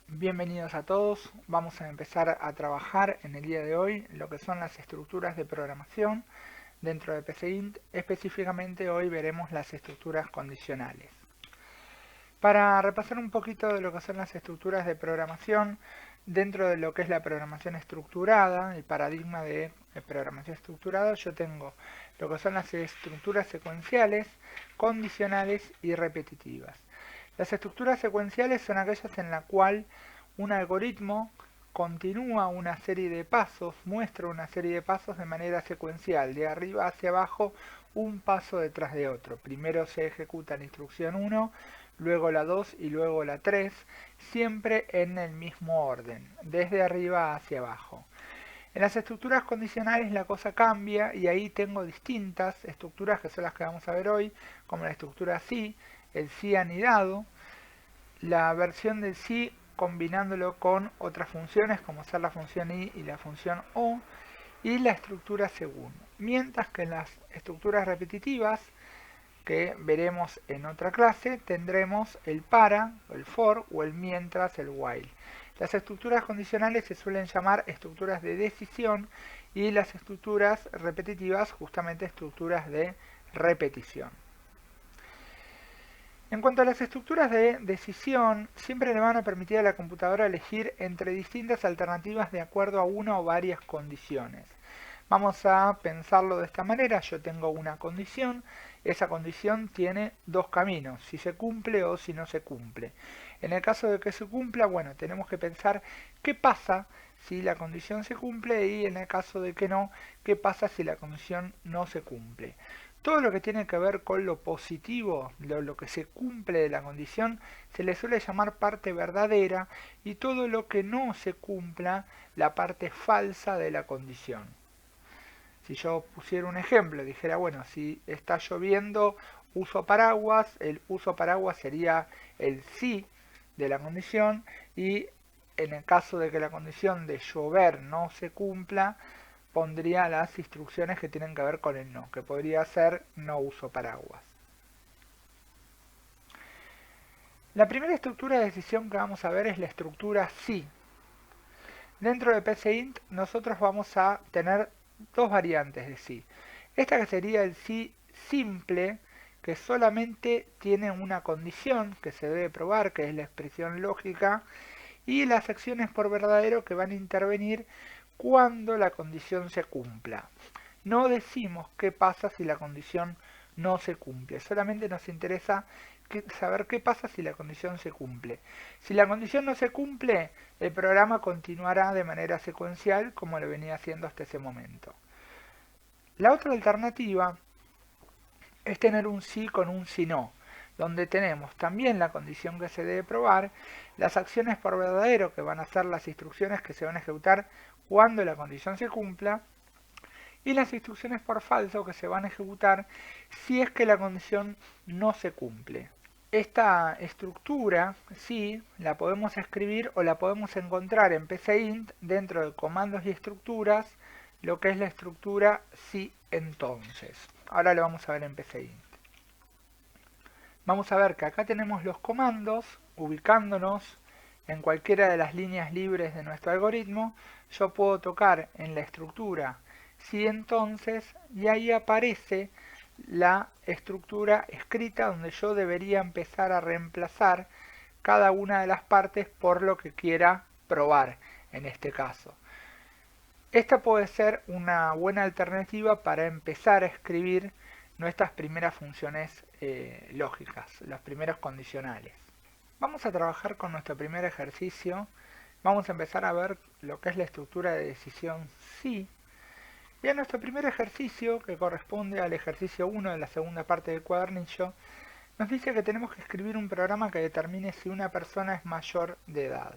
Bienvenidos a todos. Vamos a empezar a trabajar en el día de hoy lo que son las estructuras de programación dentro de PCInt. Específicamente hoy veremos las estructuras condicionales. Para repasar un poquito de lo que son las estructuras de programación dentro de lo que es la programación estructurada, el paradigma de programación estructurada, yo tengo lo que son las estructuras secuenciales, condicionales y repetitivas. Las estructuras secuenciales son aquellas en la cual un algoritmo continúa una serie de pasos, muestra una serie de pasos de manera secuencial, de arriba hacia abajo, un paso detrás de otro. Primero se ejecuta la instrucción 1, luego la 2 y luego la 3, siempre en el mismo orden, desde arriba hacia abajo. En las estructuras condicionales la cosa cambia y ahí tengo distintas estructuras que son las que vamos a ver hoy, como la estructura si, el si anidado, la versión del si combinándolo con otras funciones como ser la función i y la función o, y la estructura según. Mientras que en las estructuras repetitivas, que veremos en otra clase, tendremos el para, el for o el mientras, el while. Las estructuras condicionales se suelen llamar estructuras de decisión y las estructuras repetitivas justamente estructuras de repetición. En cuanto a las estructuras de decisión, siempre le van a permitir a la computadora elegir entre distintas alternativas de acuerdo a una o varias condiciones. Vamos a pensarlo de esta manera: yo tengo una condición, esa condición tiene dos caminos, si se cumple o si no se cumple. En el caso de que se cumpla, bueno, tenemos que pensar qué pasa si la condición se cumple, y en el caso de que no, qué pasa si la condición no se cumple. Todo lo que tiene que ver con lo positivo, lo que se cumple de la condición, se le suele llamar parte verdadera, y todo lo que no se cumpla, la parte falsa de la condición. Si yo pusiera un ejemplo, dijera, bueno, si está lloviendo, uso paraguas, el uso paraguas sería el sí de la condición, y en el caso de que la condición de llover no se cumpla, pondría las instrucciones que tienen que ver con el no, que podría ser no uso paraguas. La primera estructura de decisión que vamos a ver es la estructura si. Dentro de PCInt nosotros vamos a tener dos variantes de si. Esta que sería el si simple, que solamente tiene una condición que se debe probar, que es la expresión lógica, y las acciones por verdadero que van a intervenir cuando la condición se cumpla. No decimos qué pasa si la condición no se cumple, solamente nos interesa saber qué pasa si la condición se cumple. Si la condición no se cumple, el programa continuará de manera secuencial como lo venía haciendo hasta ese momento. La otra alternativa es tener un sí con un si no, donde tenemos también la condición que se debe probar, las acciones por verdadero, que van a ser las instrucciones que se van a ejecutar cuando la condición se cumpla, y las instrucciones por falso, que se van a ejecutar si es que la condición no se cumple. Esta estructura, sí, la podemos escribir o la podemos encontrar en PCInt dentro de comandos y estructuras, lo que es la estructura sí entonces. Ahora lo vamos a ver en PCInt. Vamos a ver que acá tenemos los comandos, ubicándonos en cualquiera de las líneas libres de nuestro algoritmo. Yo puedo tocar en la estructura sí entonces, y ahí aparece la estructura escrita donde yo debería empezar a reemplazar cada una de las partes por lo que quiera probar en este caso. Esta puede ser una buena alternativa para empezar a escribir nuestras primeras funciones lógicas, los primeros condicionales. Vamos a trabajar con nuestro primer ejercicio. Vamos a empezar a ver lo que es la estructura de decisión sí. Bien, nuestro primer ejercicio, que corresponde al ejercicio 1 de la segunda parte del cuadernillo, nos dice que tenemos que escribir un programa que determine si una persona es mayor de edad.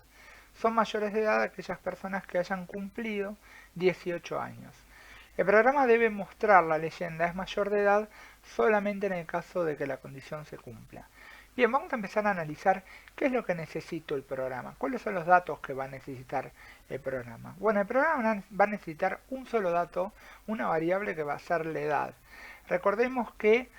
Son mayores de edad aquellas personas que hayan cumplido 18 años. El programa debe mostrar la leyenda es mayor de edad solamente en el caso de que la condición se cumpla. Bien, vamos a empezar a analizar qué es lo que necesita el programa, cuáles son los datos que va a necesitar el programa. Bueno, el programa va a necesitar un solo dato, una variable que va a ser la edad. Recordemos que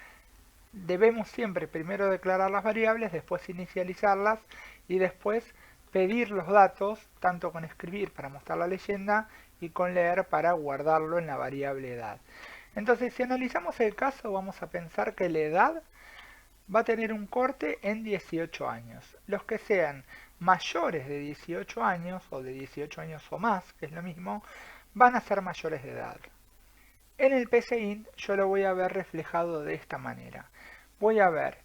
debemos siempre primero declarar las variables, después inicializarlas y después pedir los datos, tanto con escribir para mostrar la leyenda y con leer para guardarlo en la variable edad. Entonces, si analizamos el caso, vamos a pensar que la edad va a tener un corte en 18 años. Los que sean mayores de 18 años o de 18 años o más, que es lo mismo, van a ser mayores de edad. En el PCInt yo lo voy a ver reflejado de esta manera. Voy a ver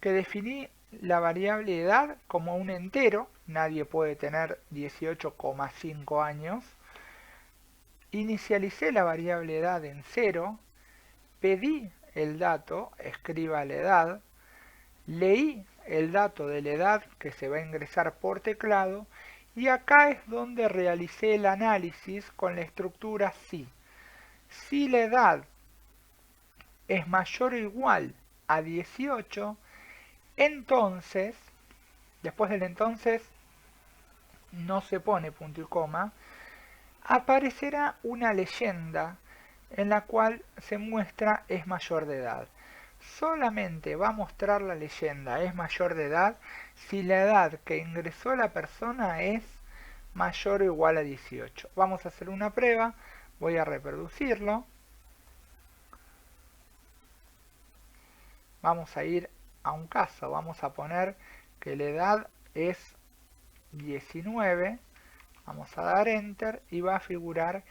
que definí la variable edad como un entero, nadie puede tener 18,5 años. Inicialicé la variable edad en 0, pedí el dato, escriba la edad, leí el dato de la edad que se va a ingresar por teclado y acá es donde realicé el análisis con la estructura si. Si la edad es mayor o igual a 18, entonces, después del entonces no se pone punto y coma, aparecerá una leyenda en la cual se muestra es mayor de edad. Solamente va a mostrar la leyenda es mayor de edad si la edad que ingresó la persona es mayor o igual a 18. Vamos a hacer una prueba, voy a reproducirlo. Vamos a ir a un caso, vamos a poner que la edad es 19, vamos a dar enter y va a figurar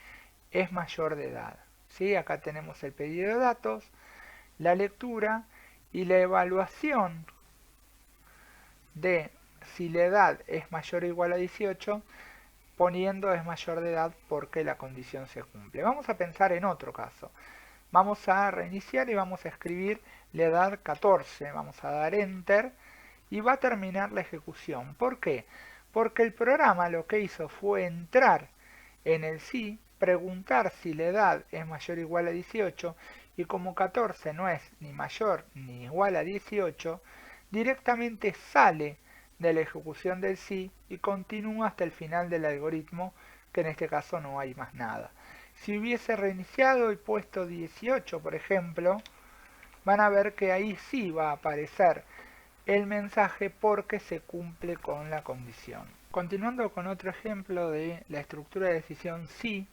es mayor de edad. ¿Sí? Acá tenemos el pedido de datos, la lectura y la evaluación de si la edad es mayor o igual a 18, poniendo es mayor de edad porque la condición se cumple. Vamos a pensar en otro caso. Vamos a reiniciar y vamos a escribir la edad 14. Vamos a dar enter y va a terminar la ejecución. ¿Por qué? Porque el programa lo que hizo fue entrar en el sí, preguntar si la edad es mayor o igual a 18 y como 14 no es ni mayor ni igual a 18, directamente sale de la ejecución del sí y continúa hasta el final del algoritmo, que en este caso no hay más nada. Si hubiese reiniciado y puesto 18, por ejemplo, van a ver que ahí sí va a aparecer el mensaje porque se cumple con la condición. Continuando con otro ejemplo de la estructura de decisión sí,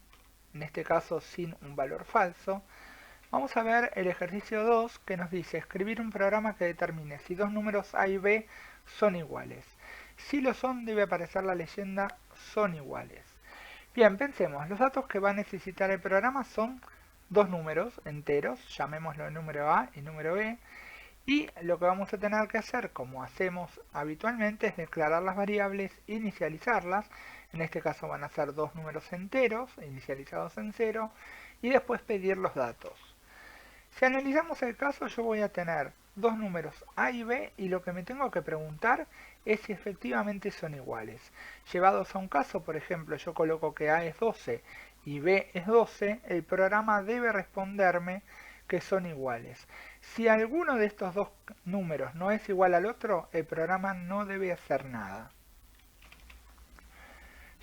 en este caso sin un valor falso, vamos a ver el ejercicio 2 que nos dice escribir un programa que determine si dos números A y B son iguales. Si lo son, debe aparecer la leyenda son iguales. Bien, pensemos, los datos que va a necesitar el programa son dos números enteros, llamémoslo número A y número B, y lo que vamos a tener que hacer, como hacemos habitualmente, es declarar las variables, inicializarlas, en este caso van a ser dos números enteros, inicializados en 0, y después pedir los datos. Si analizamos el caso, yo voy a tener dos números A y B y lo que me tengo que preguntar es si efectivamente son iguales. Llevados a un caso, por ejemplo, yo coloco que A es 12 y B es 12, el programa debe responderme que son iguales. Si alguno de estos dos números no es igual al otro, el programa no debe hacer nada.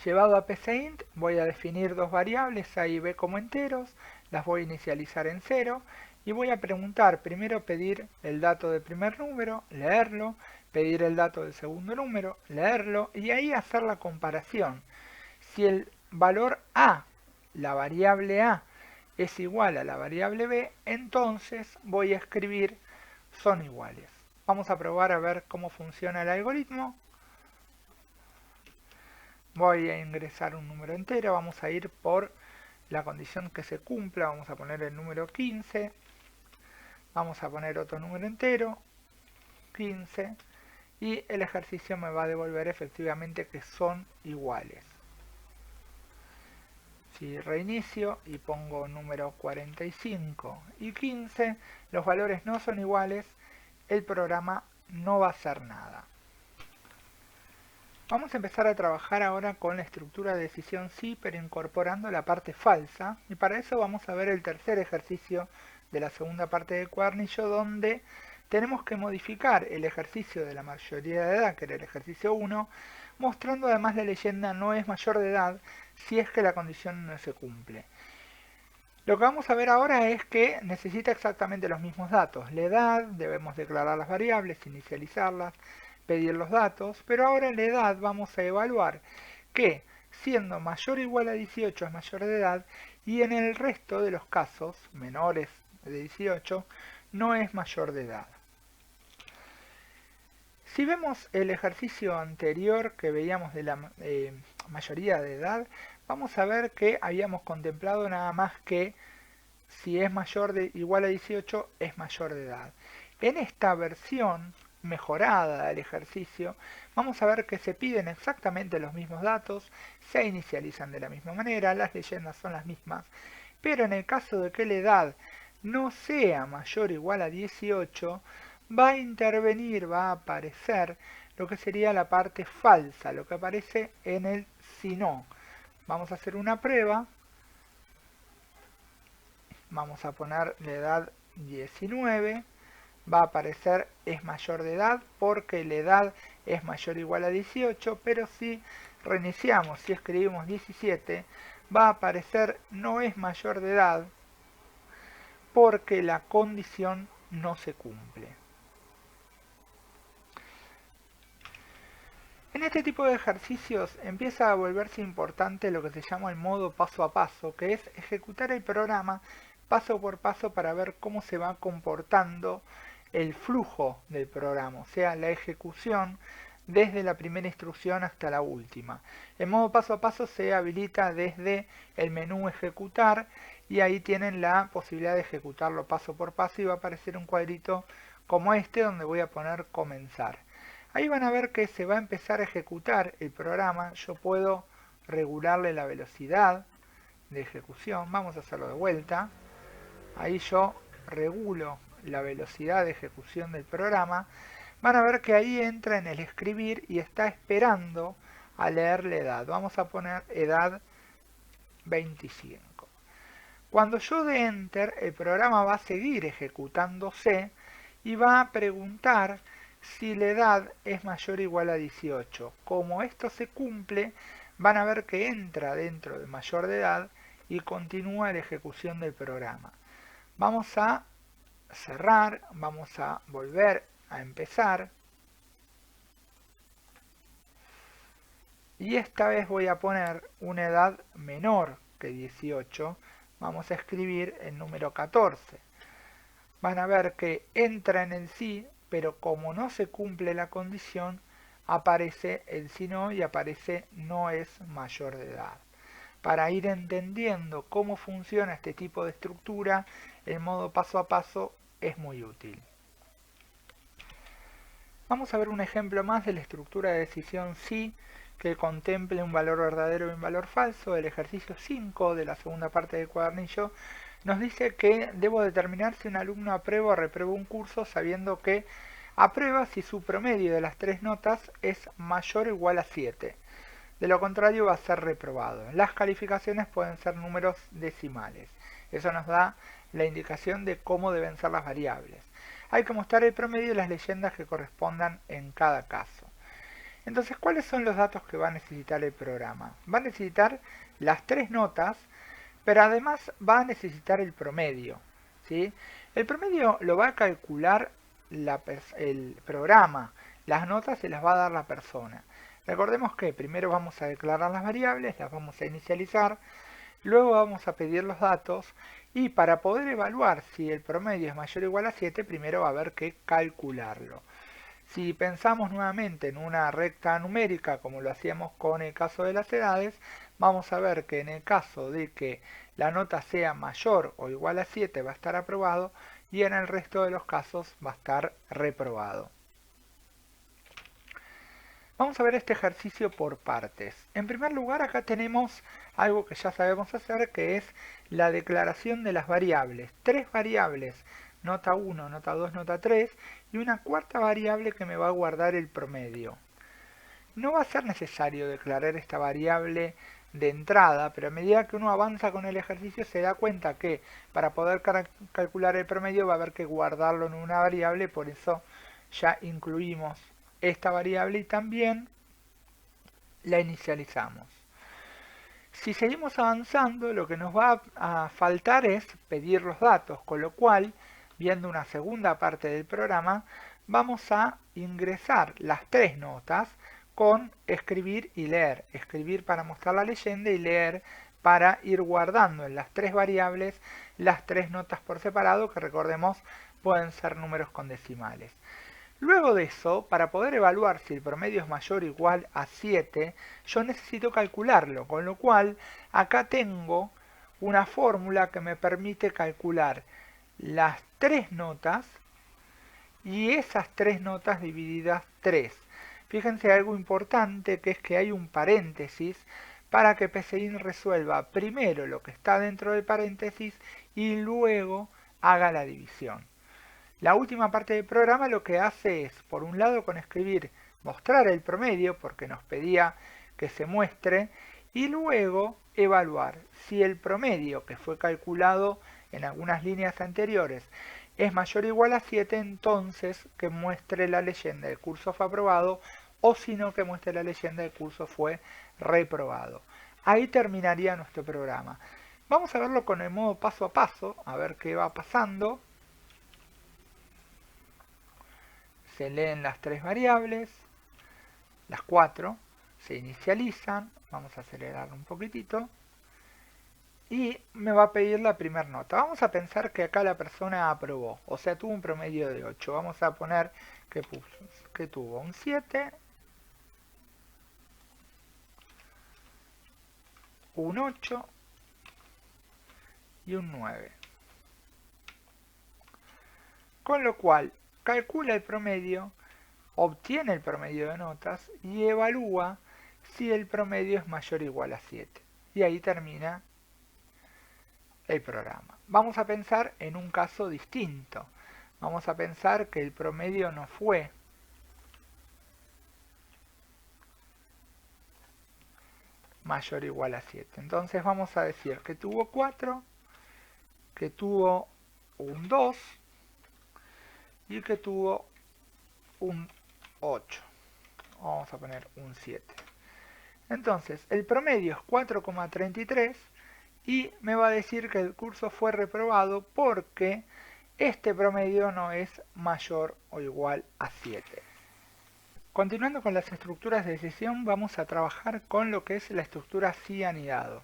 Llevado a PCInt, voy a definir dos variables A y B como enteros, las voy a inicializar en 0 y voy a preguntar, primero pedir el dato del primer número, leerlo, pedir el dato del segundo número, leerlo y ahí hacer la comparación. Si el valor A, la variable A, es igual a la variable B, entonces voy a escribir son iguales. Vamos a probar a ver cómo funciona el algoritmo. Voy a ingresar un número entero, vamos a ir por la condición que se cumpla, vamos a poner el número 15, vamos a poner otro número entero, 15, y el ejercicio me va a devolver efectivamente que son iguales. Si reinicio y pongo número 45 y 15, los valores no son iguales, el programa no va a hacer nada. Vamos a empezar a trabajar ahora con la estructura de decisión sí, pero incorporando la parte falsa, y para eso vamos a ver el tercer ejercicio de la segunda parte del cuadernillo, donde tenemos que modificar el ejercicio de la mayoría de edad, que era el ejercicio 1, mostrando además la leyenda no es mayor de edad si es que la condición no se cumple. Lo que vamos a ver ahora es que necesita exactamente los mismos datos. La edad, debemos declarar las variables, inicializarlas, pedir los datos, pero ahora en la edad vamos a evaluar que siendo mayor o igual a 18 es mayor de edad y en el resto de los casos menores de 18 no es mayor de edad. Si vemos el ejercicio anterior que veíamos de la mayoría de edad, vamos a ver que habíamos contemplado nada más que si es mayor de igual a 18 es mayor de edad. En esta versión mejorada del ejercicio vamos a ver que se piden exactamente los mismos datos, se inicializan de la misma manera, las leyendas son las mismas, pero en el caso de que la edad no sea mayor o igual a 18, va a intervenir, va a aparecer lo que sería la parte falsa, lo que aparece en el si no. Vamos a hacer una prueba. Vamos a poner la edad 19. Va a aparecer es mayor de edad porque la edad es mayor o igual a 18, pero si reiniciamos, si escribimos 17, va a aparecer no es mayor de edad porque la condición no se cumple. En este tipo de ejercicios empieza a volverse importante lo que se llama el modo paso a paso, que es ejecutar el programa paso por paso para ver cómo se va comportando el flujo del programa, o sea, la ejecución desde la primera instrucción hasta la última. El modo paso a paso se habilita desde el menú ejecutar y ahí tienen la posibilidad de ejecutarlo paso por paso y va a aparecer un cuadrito como este donde voy a poner comenzar. Ahí van a ver que se va a empezar a ejecutar el programa. Yo puedo regularle la velocidad de ejecución. Vamos a hacerlo de vuelta. Ahí yo regulo la velocidad de ejecución del programa. Van a ver que ahí entra en el escribir y está esperando a leer la edad. Vamos a poner edad 25. Cuando yo dé Enter, el programa va a seguir ejecutándose y va a preguntar si la edad es mayor o igual a 18. Como esto se cumple, van a ver que entra dentro de mayor de edad y continúa la ejecución del programa. Vamos a cerrar, vamos a volver a empezar. Y esta vez voy a poner una edad menor que 18. Vamos a escribir el número 14. Van a ver que entra en el sí, pero como no se cumple la condición, aparece el si no y aparece no es mayor de edad. Para ir entendiendo cómo funciona este tipo de estructura, el modo paso a paso es muy útil. Vamos a ver un ejemplo más de la estructura de decisión sí, que contemple un valor verdadero y un valor falso. El ejercicio 5 de la segunda parte del cuadernillo nos dice que debo determinar si un alumno aprueba o reprueba un curso sabiendo que aprueba si su promedio de las 3 notas es mayor o igual a 7. De lo contrario va a ser reprobado. Las calificaciones pueden ser números decimales. Eso nos da la indicación de cómo deben ser las variables. Hay que mostrar el promedio y las leyendas que correspondan en cada caso. Entonces, ¿cuáles son los datos que va a necesitar el programa? Va a necesitar las 3 notas, pero además va a necesitar el promedio, ¿sí? El promedio lo va a calcular el programa, las notas se las va a dar la persona. Recordemos que primero vamos a declarar las variables, las vamos a inicializar, luego vamos a pedir los datos y para poder evaluar si el promedio es mayor o igual a 7, primero va a haber que calcularlo. Si pensamos nuevamente en una recta numérica como lo hacíamos con el caso de las edades, vamos a ver que en el caso de que la nota sea mayor o igual a 7 va a estar aprobado y en el resto de los casos va a estar reprobado. Vamos a ver este ejercicio por partes. En primer lugar, acá tenemos algo que ya sabemos hacer, que es la declaración de las variables. 3 variables, nota 1, nota 2, nota 3, y una cuarta variable que me va a guardar el promedio. No va a ser necesario declarar esta variable de entrada, pero a medida que uno avanza con el ejercicio se da cuenta que para poder calcular el promedio va a haber que guardarlo en una variable, por eso ya incluimos esta variable y también la inicializamos. Si seguimos avanzando, lo que nos va a faltar es pedir los datos, con lo cual, viendo una segunda parte del programa, vamos a ingresar las 3 notas con escribir y leer. Escribir para mostrar la leyenda y leer para ir guardando en las 3 variables las 3 notas por separado, que recordemos pueden ser números con decimales. Luego de eso, para poder evaluar si el promedio es mayor o igual a 7, yo necesito calcularlo, con lo cual acá tengo una fórmula que me permite calcular las 3 notas y esas 3 notas divididas 3. Fíjense algo importante, que es que hay un paréntesis para que PSeInt resuelva primero lo que está dentro del paréntesis y luego haga la división. La última parte del programa lo que hace es, por un lado con escribir, mostrar el promedio, porque nos pedía que se muestre, y luego evaluar si el promedio que fue calculado en algunas líneas anteriores es mayor o igual a 7, entonces que muestre la leyenda del curso fue aprobado, o si no, que muestre la leyenda del curso fue reprobado. Ahí terminaría nuestro programa. Vamos a verlo con el modo paso a paso, a ver qué va pasando. Se leen las 3 variables, las 4, se inicializan, vamos a acelerar un poquitito, y me va a pedir la primera nota. Vamos a pensar que acá la persona aprobó, o sea, tuvo un promedio de 8. Vamos a poner que tuvo un 7, un 8 y un 9. Con lo cual, calcula el promedio, obtiene el promedio de notas y evalúa si el promedio es mayor o igual a 7. Y ahí termina el programa. Vamos a pensar en un caso distinto. Vamos a pensar que el promedio no fue mayor o igual a 7. Entonces vamos a decir que tuvo 4, que tuvo un 2 y que tuvo un 8. Vamos a poner un 7. Entonces el promedio es 4,33 y me va a decir que el curso fue reprobado porque este promedio no es mayor o igual a 7. Continuando con las estructuras de decisión, vamos a trabajar con lo que es la estructura sí anidado.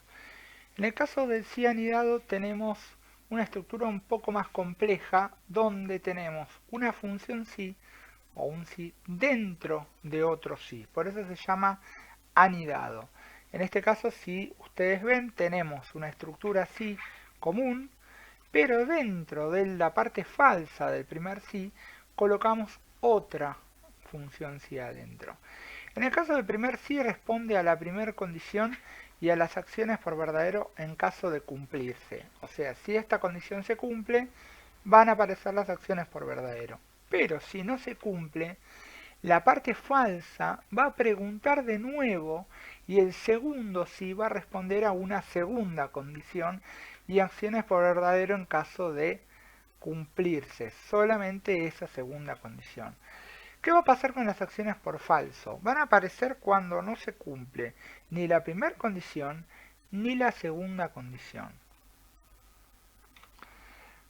En el caso del sí anidado tenemos una estructura un poco más compleja donde tenemos una función sí o un sí dentro de otro sí. Por eso se llama anidado. En este caso, si ustedes ven, tenemos una estructura sí común, pero dentro de la parte falsa del primer sí colocamos otra función sí adentro. En el caso del primer sí responde a la primera condición y a las acciones por verdadero en caso de cumplirse. O sea, si esta condición se cumple, van a aparecer las acciones por verdadero. Pero si no se cumple, la parte falsa va a preguntar de nuevo y el segundo sí va a responder a una segunda condición y acciones por verdadero en caso de cumplirse solamente esa segunda condición. ¿Qué va a pasar con las acciones por falso? Van a aparecer cuando no se cumple ni la primera condición ni la segunda condición.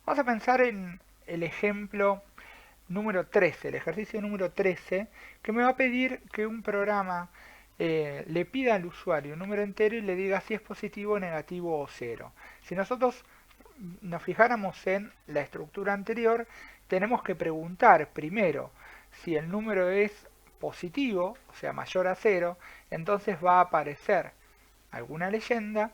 Vamos a pensar en el ejemplo número 13, el ejercicio número 13, que me va a pedir que un programa le pida al usuario un número entero y le diga si es positivo, negativo o 0. Si nosotros nos fijáramos en la estructura anterior, tenemos que preguntar primero si el número es positivo, o sea mayor a 0, entonces va a aparecer alguna leyenda,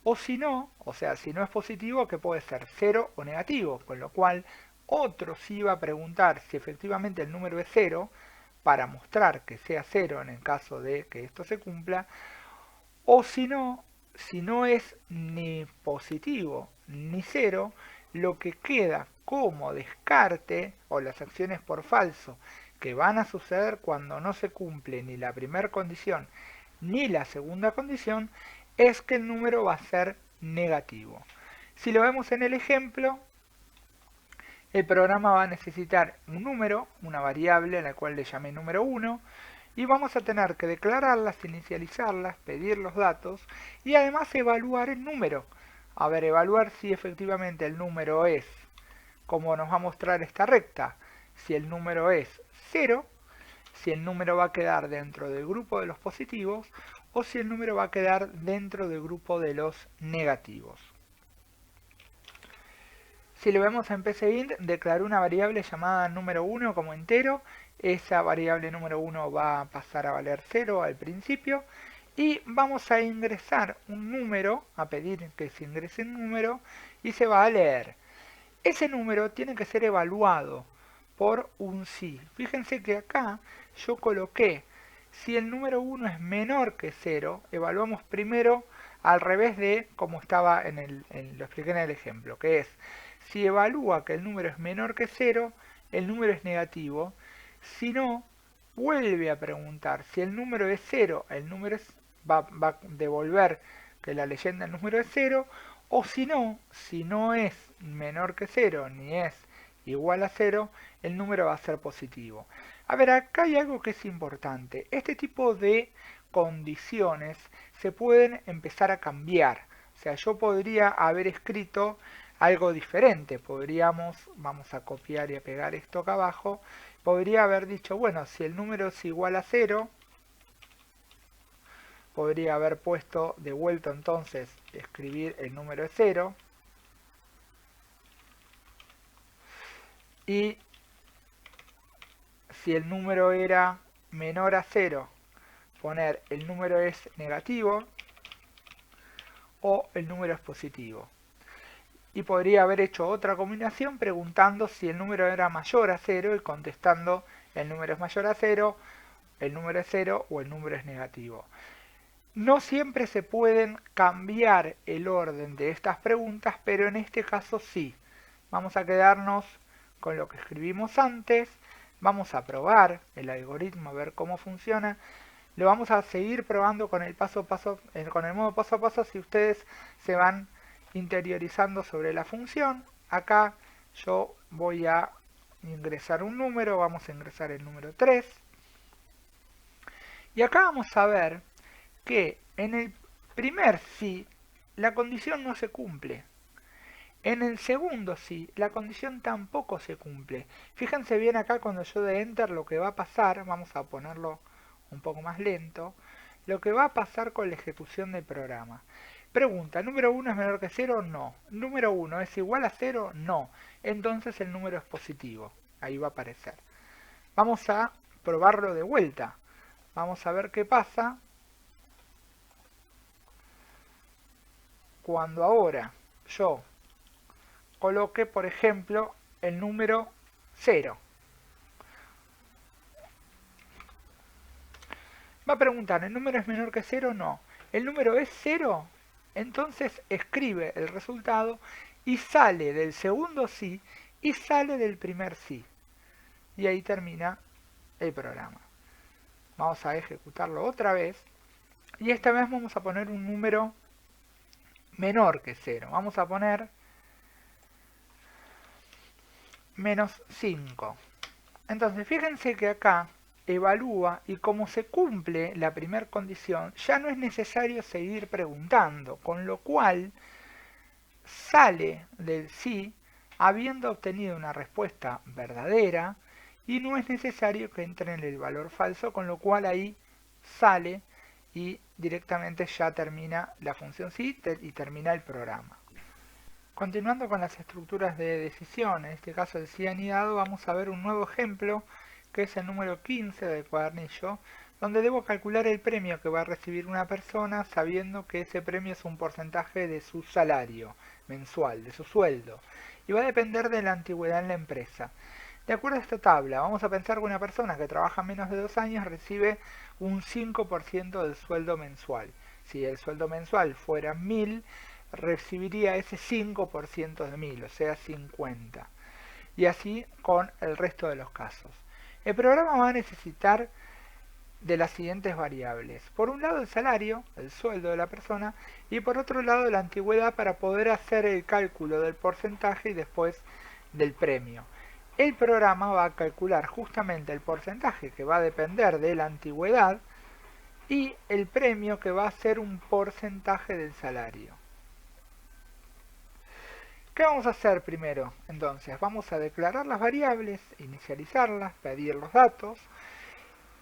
o si no, o sea, si no es positivo, que puede ser 0 o negativo, con lo cual otro sí va a preguntar si efectivamente el número es 0, para mostrar que sea 0 en el caso de que esto se cumpla, o si no es ni positivo ni 0, lo que queda como descarte, o las acciones por falso, que van a suceder cuando no se cumple ni la primera condición ni la segunda condición, es que el número va a ser negativo. Si lo vemos en el ejemplo, el programa va a necesitar un número, una variable a la cual le llamé número 1, y vamos a tener que declararlas, inicializarlas, pedir los datos y además evaluar el número. A ver, evaluar si efectivamente el número es, como nos va a mostrar esta recta, si el número es 0, si el número va a quedar dentro del grupo de los positivos o si el número va a quedar dentro del grupo de los negativos. Si lo vemos en PCInt, declaró una variable llamada número 1 como entero. Esa variable número 1 va a pasar a valer 0 al principio. Y vamos a ingresar un número, a pedir que se ingrese un número, y se va a leer. Ese número tiene que ser evaluado por un sí. Fíjense que acá yo coloqué, si el número 1 es menor que 0, evaluamos primero al revés de como estaba lo expliqué en el ejemplo, que es, si evalúa que el número es menor que 0, el número es negativo. Si no, vuelve a preguntar. Si el número es 0, el número va a devolver que la leyenda del número es 0. O si no es menor que 0 ni es igual a 0, el número va a ser positivo. A ver, acá hay algo que es importante. Este tipo de condiciones se pueden empezar a cambiar. O sea, yo podría haber escrito algo diferente. Vamos a copiar y a pegar esto acá abajo. Podría haber dicho, bueno, si el número es igual a 0, podría haber puesto de vuelta entonces, escribir el número es 0. Y si el número era menor a 0, poner el número es negativo o el número es positivo. Y podría haber hecho otra combinación preguntando si el número era mayor a 0 y contestando el número es mayor a 0, el número es 0 o el número es negativo. No siempre se pueden cambiar el orden de estas preguntas, pero en este caso sí. Vamos a quedarnos con lo que escribimos antes, vamos a probar el algoritmo, a ver cómo funciona. Lo vamos a seguir probando con el con el modo paso a paso si ustedes se van interiorizando sobre la función. Acá yo voy a ingresar un número, vamos a ingresar el número 3. Y acá vamos a ver que en el primer sí la condición no se cumple. En el segundo sí, la condición tampoco se cumple. Fíjense bien acá cuando yo dé Enter lo que va a pasar, vamos a ponerlo un poco más lento, lo que va a pasar con la ejecución del programa. Pregunta, ¿número 1 es menor que 0? No. ¿Número 1 es igual a 0? No. Entonces el número es positivo. Ahí va a aparecer. Vamos a probarlo de vuelta. Vamos a ver qué pasa cuando ahora yo coloque, por ejemplo, el número 0. Va a preguntar, ¿el número es menor que 0? No. ¿El número es 0? Entonces escribe el resultado y sale del segundo sí y sale del primer sí. Y ahí termina el programa. Vamos a ejecutarlo otra vez. Y esta vez vamos a poner un número menor que 0. Vamos a poner menos 5. Entonces fíjense que acá evalúa y como se cumple la primera condición, ya no es necesario seguir preguntando, con lo cual sale del sí habiendo obtenido una respuesta verdadera y no es necesario que entre en el valor falso, con lo cual ahí sale y directamente ya termina la función sí y termina el programa. Continuando con las estructuras de decisión, en este caso el sí anidado, vamos a ver un nuevo ejemplo que es el número 15 del cuadernillo, donde debo calcular el premio que va a recibir una persona sabiendo que ese premio es un porcentaje de su salario mensual, de su sueldo, y va a depender de la antigüedad en la empresa. De acuerdo a esta tabla, vamos a pensar que una persona que trabaja menos de 2 años recibe un 5% del sueldo mensual. Si el sueldo mensual fuera 1000, recibiría ese 5% de 1000, o sea 50. Y así con el resto de los casos. El programa va a necesitar de las siguientes variables. Por un lado el salario, el sueldo de la persona, y por otro lado la antigüedad para poder hacer el cálculo del porcentaje y después del premio. El programa va a calcular justamente el porcentaje que va a depender de la antigüedad y el premio que va a ser un porcentaje del salario. ¿Qué vamos a hacer primero? Entonces, vamos a declarar las variables, inicializarlas, pedir los datos.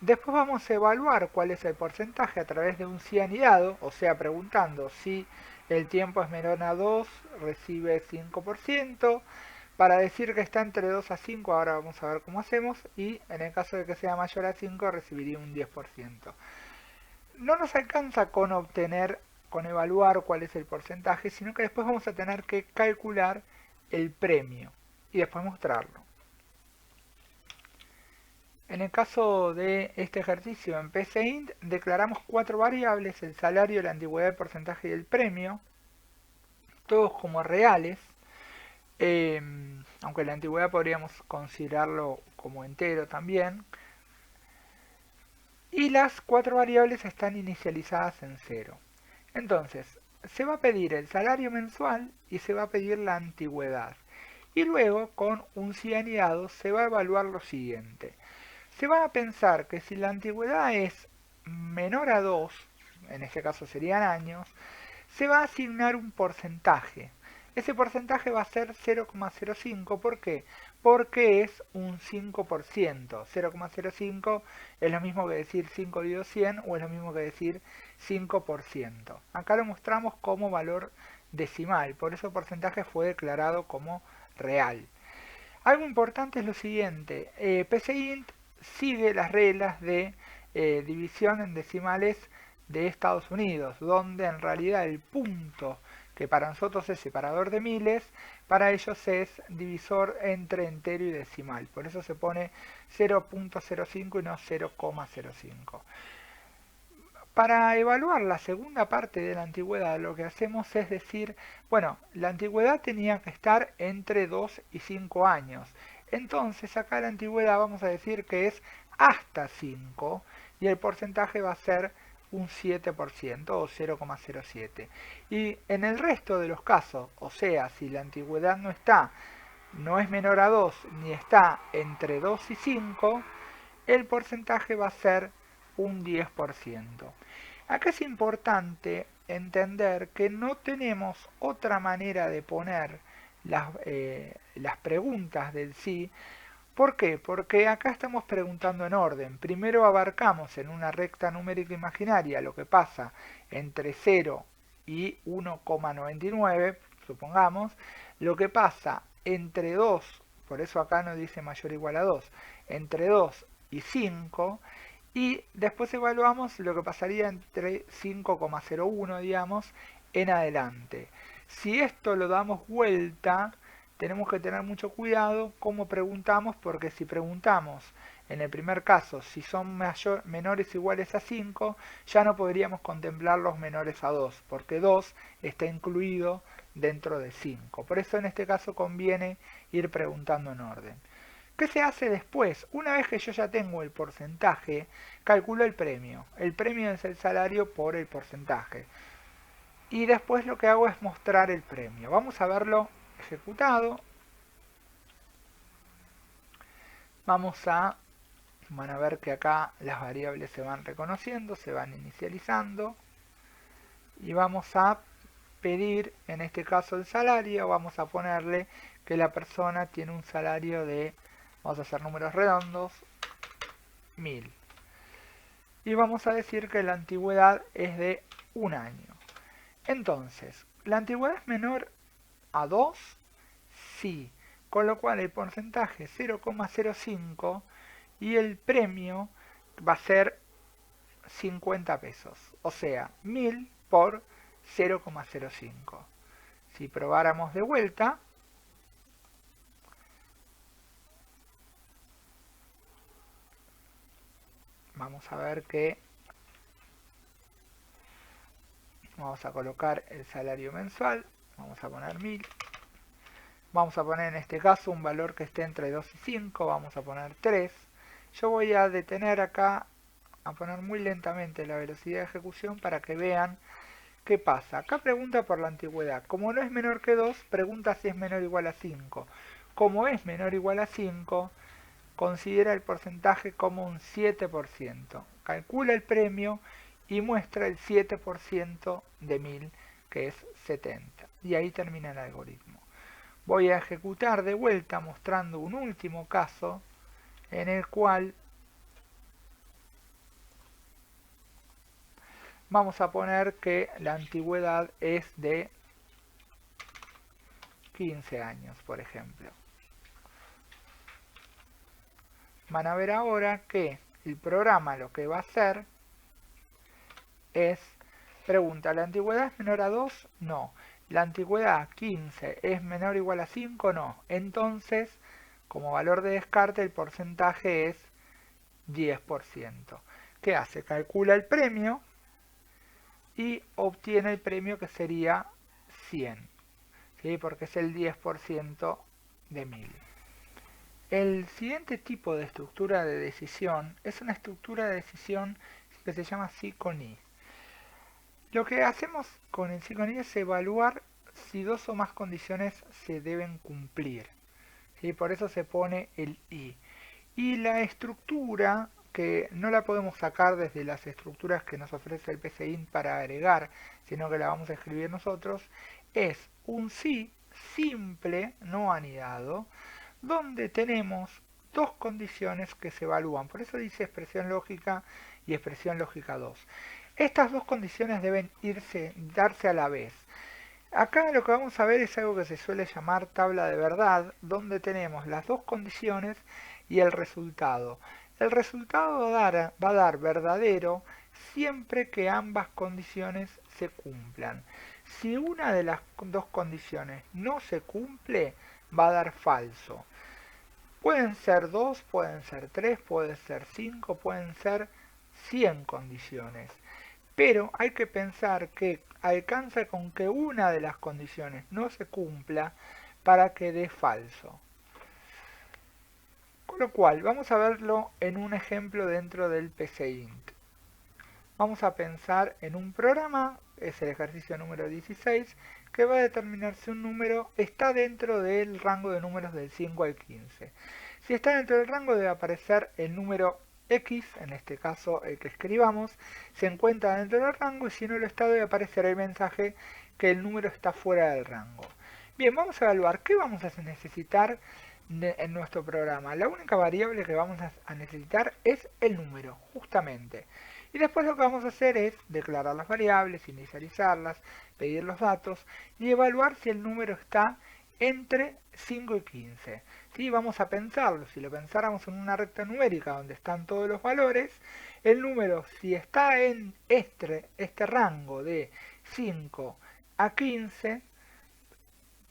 Después vamos a evaluar cuál es el porcentaje a través de un si anidado, o sea, preguntando si el tiempo es menor a 2, recibe 5%. Para decir que está entre 2 a 5, ahora vamos a ver cómo hacemos. Y en el caso de que sea mayor a 5, recibiría un 10%. No nos alcanza con evaluar cuál es el porcentaje, sino que después vamos a tener que calcular el premio y después mostrarlo. En el caso de este ejercicio en PCInt, declaramos 4 variables: el salario, la antigüedad, el porcentaje y el premio, todos como reales, aunque la antigüedad podríamos considerarlo como entero también, y las 4 variables están inicializadas en 0. Entonces, se va a pedir el salario mensual y se va a pedir la antigüedad. Y luego, con un si anidado, se va a evaluar lo siguiente. Se va a pensar que si la antigüedad es menor a 2, en este caso serían años, se va a asignar un porcentaje. Ese porcentaje va a ser 0,05. ¿Por qué? Porque es un 5%. 0,05 es lo mismo que decir 5 dividido 100 o es lo mismo que decir 5%. Acá lo mostramos como valor decimal, por eso el porcentaje fue declarado como real. Algo importante es lo siguiente: PCInt sigue las reglas de división en decimales de Estados Unidos, donde en realidad el punto, que para nosotros es separador de miles, para ellos es divisor entre entero y decimal. Por eso se pone 0.05 y no 0,05. Para evaluar la segunda parte de la antigüedad, lo que hacemos es decir, bueno, la antigüedad tenía que estar entre 2 y 5 años. Entonces acá la antigüedad vamos a decir que es hasta 5 y el porcentaje va a ser un 7% o 0,07. Y en el resto de los casos, o sea, si la antigüedad no es menor a 2 ni está entre 2 y 5, el porcentaje va a ser un 10%. Acá es importante entender que no tenemos otra manera de poner las preguntas del sí. ¿Por qué? Porque acá estamos preguntando en orden. Primero abarcamos en una recta numérica imaginaria lo que pasa entre 0 y 1,99, supongamos, lo que pasa entre 2, por eso acá no dice mayor o igual a 2, entre 2 y 5, y después evaluamos lo que pasaría entre 5,01, digamos, en adelante. Si esto lo damos vuelta, tenemos que tener mucho cuidado cómo preguntamos, porque si preguntamos en el primer caso si son menores o iguales a 5, ya no podríamos contemplar los menores a 2, porque 2 está incluido dentro de 5. Por eso en este caso conviene ir preguntando en orden. ¿Qué se hace después? Una vez que yo ya tengo el porcentaje, calculo el premio. El premio es el salario por el porcentaje. Y después lo que hago es mostrar el premio. Vamos a verlo ejecutado. Van a ver que acá las variables se van reconociendo, se van inicializando. Y vamos a pedir, en este caso el salario, vamos a ponerle que la persona tiene un salario de, vamos a hacer números redondos, 1000. Y vamos a decir que la antigüedad es de un año. Entonces, ¿la antigüedad es menor a 2? Sí. Con lo cual el porcentaje es 0,05 y el premio va a ser 50 pesos. O sea, 1000 por 0,05. Si probáramos de vuelta, vamos a ver que vamos a colocar el salario mensual, vamos a poner 1000, vamos a poner en este caso un valor que esté entre 2 y 5, vamos a poner 3. Yo voy a detener acá, a poner muy lentamente la velocidad de ejecución para que vean qué pasa. Acá pregunta por la antigüedad. Como no es menor que 2, pregunta si es menor o igual a 5. Como es menor o igual a 5, considera el porcentaje como un 7%. Calcula el premio y muestra el 7% de 1000, que es 70. Y ahí termina el algoritmo. Voy a ejecutar de vuelta mostrando un último caso en el cual vamos a poner que la antigüedad es de 15 años, por ejemplo. Van a ver ahora que el programa lo que va a hacer es, pregunta, ¿la antigüedad es menor a 2? No. ¿La antigüedad 15 es menor o igual a 5? No. Entonces, como valor de descarte, el porcentaje es 10%. ¿Qué hace? Calcula el premio y obtiene el premio que sería 100, ¿sí? Porque es el 10% de 1000. El siguiente tipo de estructura de decisión es una estructura de decisión que se llama sí con i. Lo que hacemos con el sí con i es evaluar si dos o más condiciones se deben cumplir, ¿sí? Por eso se pone el i. Y la estructura, que no la podemos sacar desde las estructuras que nos ofrece el PCInt para agregar, sino que la vamos a escribir nosotros, es un sí simple, no anidado, donde tenemos dos condiciones que se evalúan. Por eso dice expresión lógica y expresión lógica 2. Estas dos condiciones deben darse a la vez. Acá lo que vamos a ver es algo que se suele llamar tabla de verdad, donde tenemos las dos condiciones y el resultado. El resultado va a dar verdadero siempre que ambas condiciones se cumplan. Si una de las dos condiciones no se cumple, va a dar falso. Pueden ser 2, pueden ser 3, pueden ser 5, pueden ser 100 condiciones. Pero hay que pensar que alcanza con que una de las condiciones no se cumpla para que dé falso. Con lo cual, vamos a verlo en un ejemplo dentro del PCInt. Vamos a pensar en un programa, es el ejercicio número 16, que va a determinar si un número está dentro del rango de números del 5 al 15. Si está dentro del rango debe aparecer el número X, en este caso el que escribamos, se encuentra dentro del rango, y si no lo está debe aparecer el mensaje que el número está fuera del rango. Bien, vamos a evaluar qué vamos a necesitar en nuestro programa. La única variable que vamos a necesitar es el número, justamente. Y después lo que vamos a hacer es declarar las variables, inicializarlas, pedir los datos y evaluar si el número está entre 5 y 15. ¿Sí? Vamos a pensarlo, si lo pensáramos en una recta numérica donde están todos los valores, el número, si está en este rango de 5 a 15,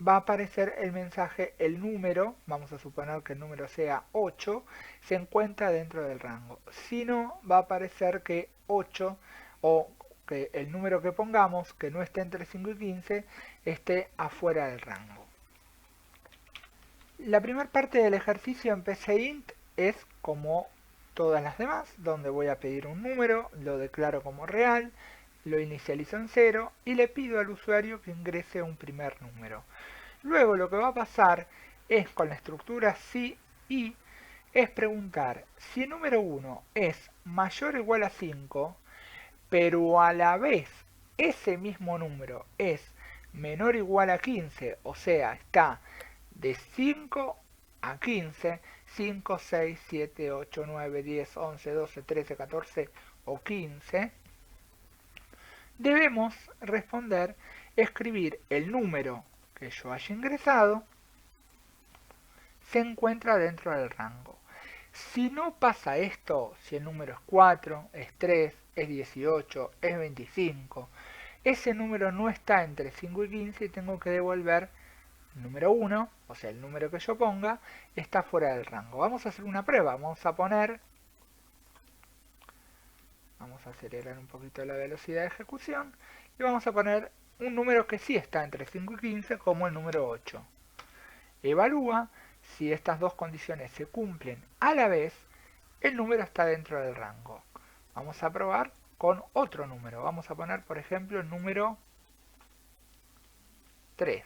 va a aparecer el mensaje, el número, vamos a suponer que el número sea 8, se encuentra dentro del rango. Si no, va a aparecer que 8, o que el número que pongamos, que no esté entre 5 y 15, esté afuera del rango. La primera parte del ejercicio en PCInt es como todas las demás, donde voy a pedir un número, lo declaro como real, lo inicializo en 0 y le pido al usuario que ingrese un primer número. Luego lo que va a pasar es, con la estructura sí y, es preguntar si el número 1 es mayor o igual a 5, pero a la vez ese mismo número es menor o igual a 15, o sea, está de 5 a 15, 5, 6, 7, 8, 9, 10, 11, 12, 13, 14 o 15, debemos responder, escribir el número que yo haya ingresado, se encuentra dentro del rango. Si no pasa esto, si el número es 4, es 3, es 18, es 25, ese número no está entre 5 y 15 y tengo que devolver el número 1, o sea, el número que yo ponga, está fuera del rango. Vamos a hacer una prueba, vamos a acelerar un poquito la velocidad de ejecución y vamos a poner un número que sí está entre 5 y 15 como el número 8. Evalúa si estas dos condiciones se cumplen a la vez, el número está dentro del rango. Vamos a probar con otro número. Vamos a poner, por ejemplo, el número 3.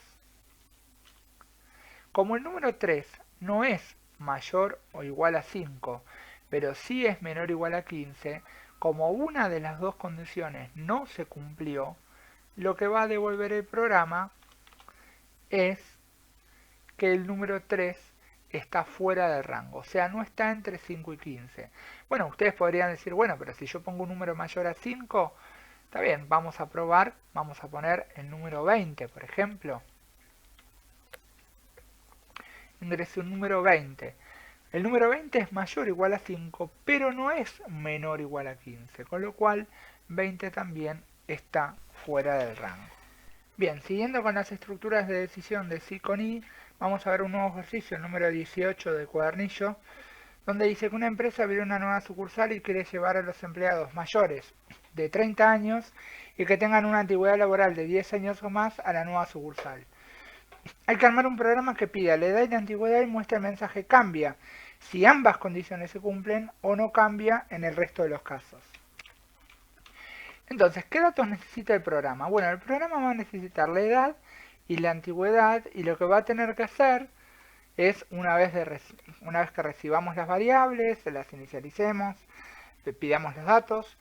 Como el número 3 no es mayor o igual a 5, pero sí es menor o igual a 15, como una de las dos condiciones no se cumplió, lo que va a devolver el programa es que el número 3 está fuera del rango, o sea, no está entre 5 y 15. Bueno, ustedes podrían decir, bueno, pero si yo pongo un número mayor a 5, está bien, vamos a probar, vamos a poner el número 20, por ejemplo. Ingrese un número 20. El número 20 es mayor o igual a 5, pero no es menor o igual a 15, con lo cual 20 también está fuera del rango. Bien, siguiendo con las estructuras de decisión de sí con I, vamos a ver un nuevo ejercicio, el número 18 del cuadernillo, donde dice que una empresa abrió una nueva sucursal y quiere llevar a los empleados mayores de 30 años y que tengan una antigüedad laboral de 10 años o más a la nueva sucursal. Hay que armar un programa que pida la edad y la antigüedad y muestre el mensaje cambia si ambas condiciones se cumplen o no cambia en el resto de los casos. Entonces, ¿qué datos necesita el programa? Bueno, el programa va a necesitar la edad y la antigüedad, y lo que va a tener que hacer es, una vez que recibamos las variables, las inicialicemos, pidamos los datos,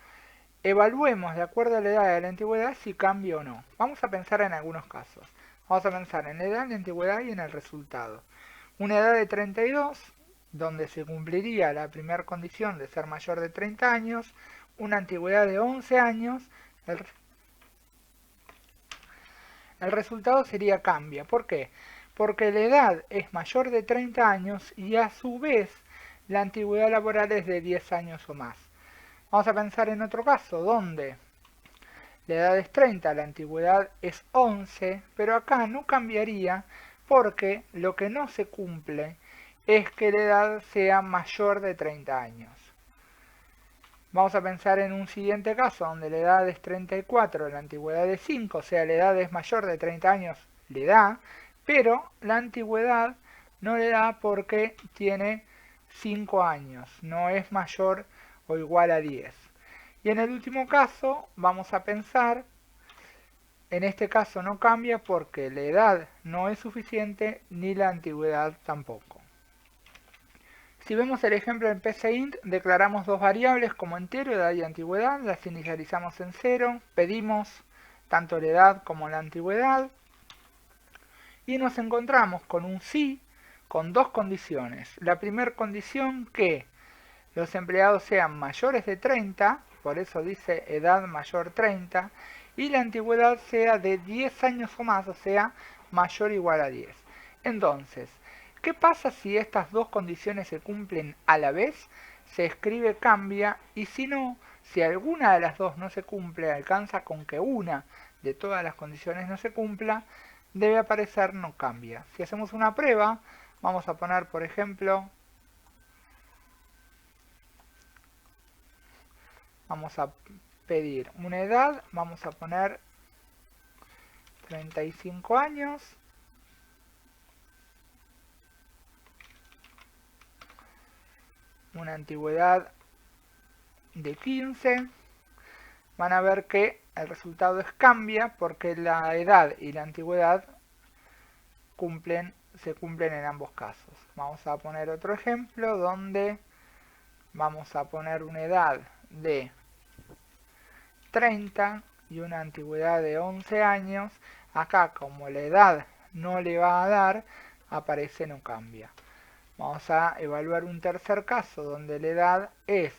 evaluemos de acuerdo a la edad y a la antigüedad si cambia o no. Vamos a pensar en algunos casos. Vamos a pensar en la edad, la antigüedad y en el resultado. Una edad de 32, donde se cumpliría la primera condición de ser mayor de 30 años, una antigüedad de 11 años, el resultado sería cambia. ¿Por qué? Porque la edad es mayor de 30 años y a su vez la antigüedad laboral es de 10 años o más. Vamos a pensar en otro caso, donde la edad es 30, la antigüedad es 11, pero acá no cambiaría porque lo que no se cumple es que la edad sea mayor de 30 años. Vamos a pensar en un siguiente caso, donde la edad es 34, la antigüedad es 5, o sea, la edad es mayor de 30 años, le da, pero la antigüedad no le da porque tiene 5 años, no es mayor o igual a 10. Y en el último caso, vamos a pensar, en este caso no cambia porque la edad no es suficiente ni la antigüedad tampoco. Si vemos el ejemplo en PCInt, declaramos dos variables como entero, edad y antigüedad, las inicializamos en 0, pedimos tanto la edad como la antigüedad, y nos encontramos con un sí con dos condiciones. La primera condición que los empleados sean mayores de 30, por eso dice edad mayor 30, y la antigüedad sea de 10 años o más, o sea, mayor o igual a 10. Entonces, ¿qué pasa si estas dos condiciones se cumplen a la vez? Se escribe cambia, y si no, si alguna de las dos no se cumple, alcanza con que una de todas las condiciones no se cumpla, debe aparecer no cambia. Si hacemos una prueba, vamos a poner, por ejemplo, vamos a pedir una edad, vamos a poner 35 años, una antigüedad de 15, van a ver que el resultado es cambia porque la edad y la antigüedad se cumplen en ambos casos. Vamos a poner otro ejemplo donde vamos a poner una edad de 30 y una antigüedad de 11 años. Acá, como la edad no le va a dar, aparece no cambia. Vamos a evaluar un tercer caso donde la edad es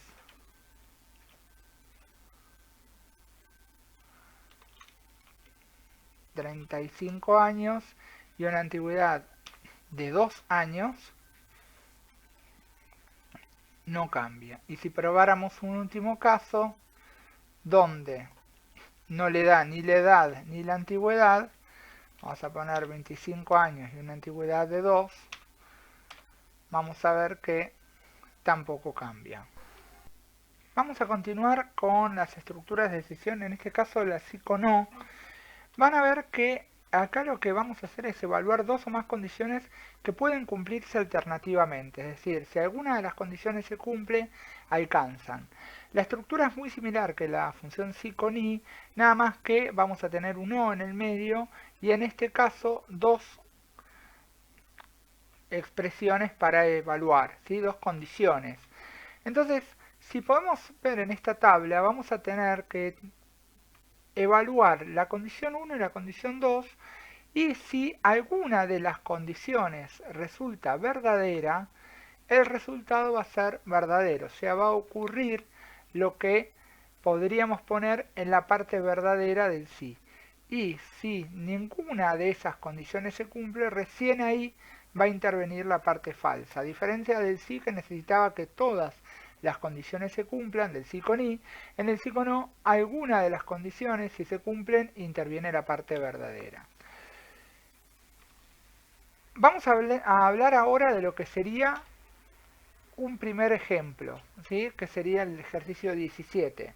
35 años y una antigüedad de 2 años, no cambia. Y si probáramos un último caso donde no le da ni la edad ni la antigüedad, vamos a poner 25 años y una antigüedad de 2, vamos a ver que tampoco cambia. Vamos a continuar con las estructuras de decisión, en este caso la sí con no. Van a ver que acá lo que vamos a hacer es evaluar dos o más condiciones que pueden cumplirse alternativamente, es decir, si alguna de las condiciones se cumple, alcanzan. La estructura es muy similar que la función sí con i, nada más que vamos a tener un o en el medio y en este caso dos expresiones para evaluar, ¿sí? Dos condiciones. Entonces, si podemos ver en esta tabla, vamos a tener que evaluar la condición 1 y la condición 2 Y si alguna de las condiciones resulta verdadera, el resultado va a ser verdadero, o sea, va a ocurrir lo que podríamos poner en la parte verdadera del sí. Y si ninguna de esas condiciones se cumple, recién ahí va a intervenir la parte falsa, a diferencia del sí que necesitaba que todas las condiciones se cumplan, del sí con i, en el sí con no, alguna de las condiciones, si se cumplen, interviene la parte verdadera. Vamos a hablar ahora de lo que sería un primer ejemplo, ¿sí? Que sería el ejercicio 17.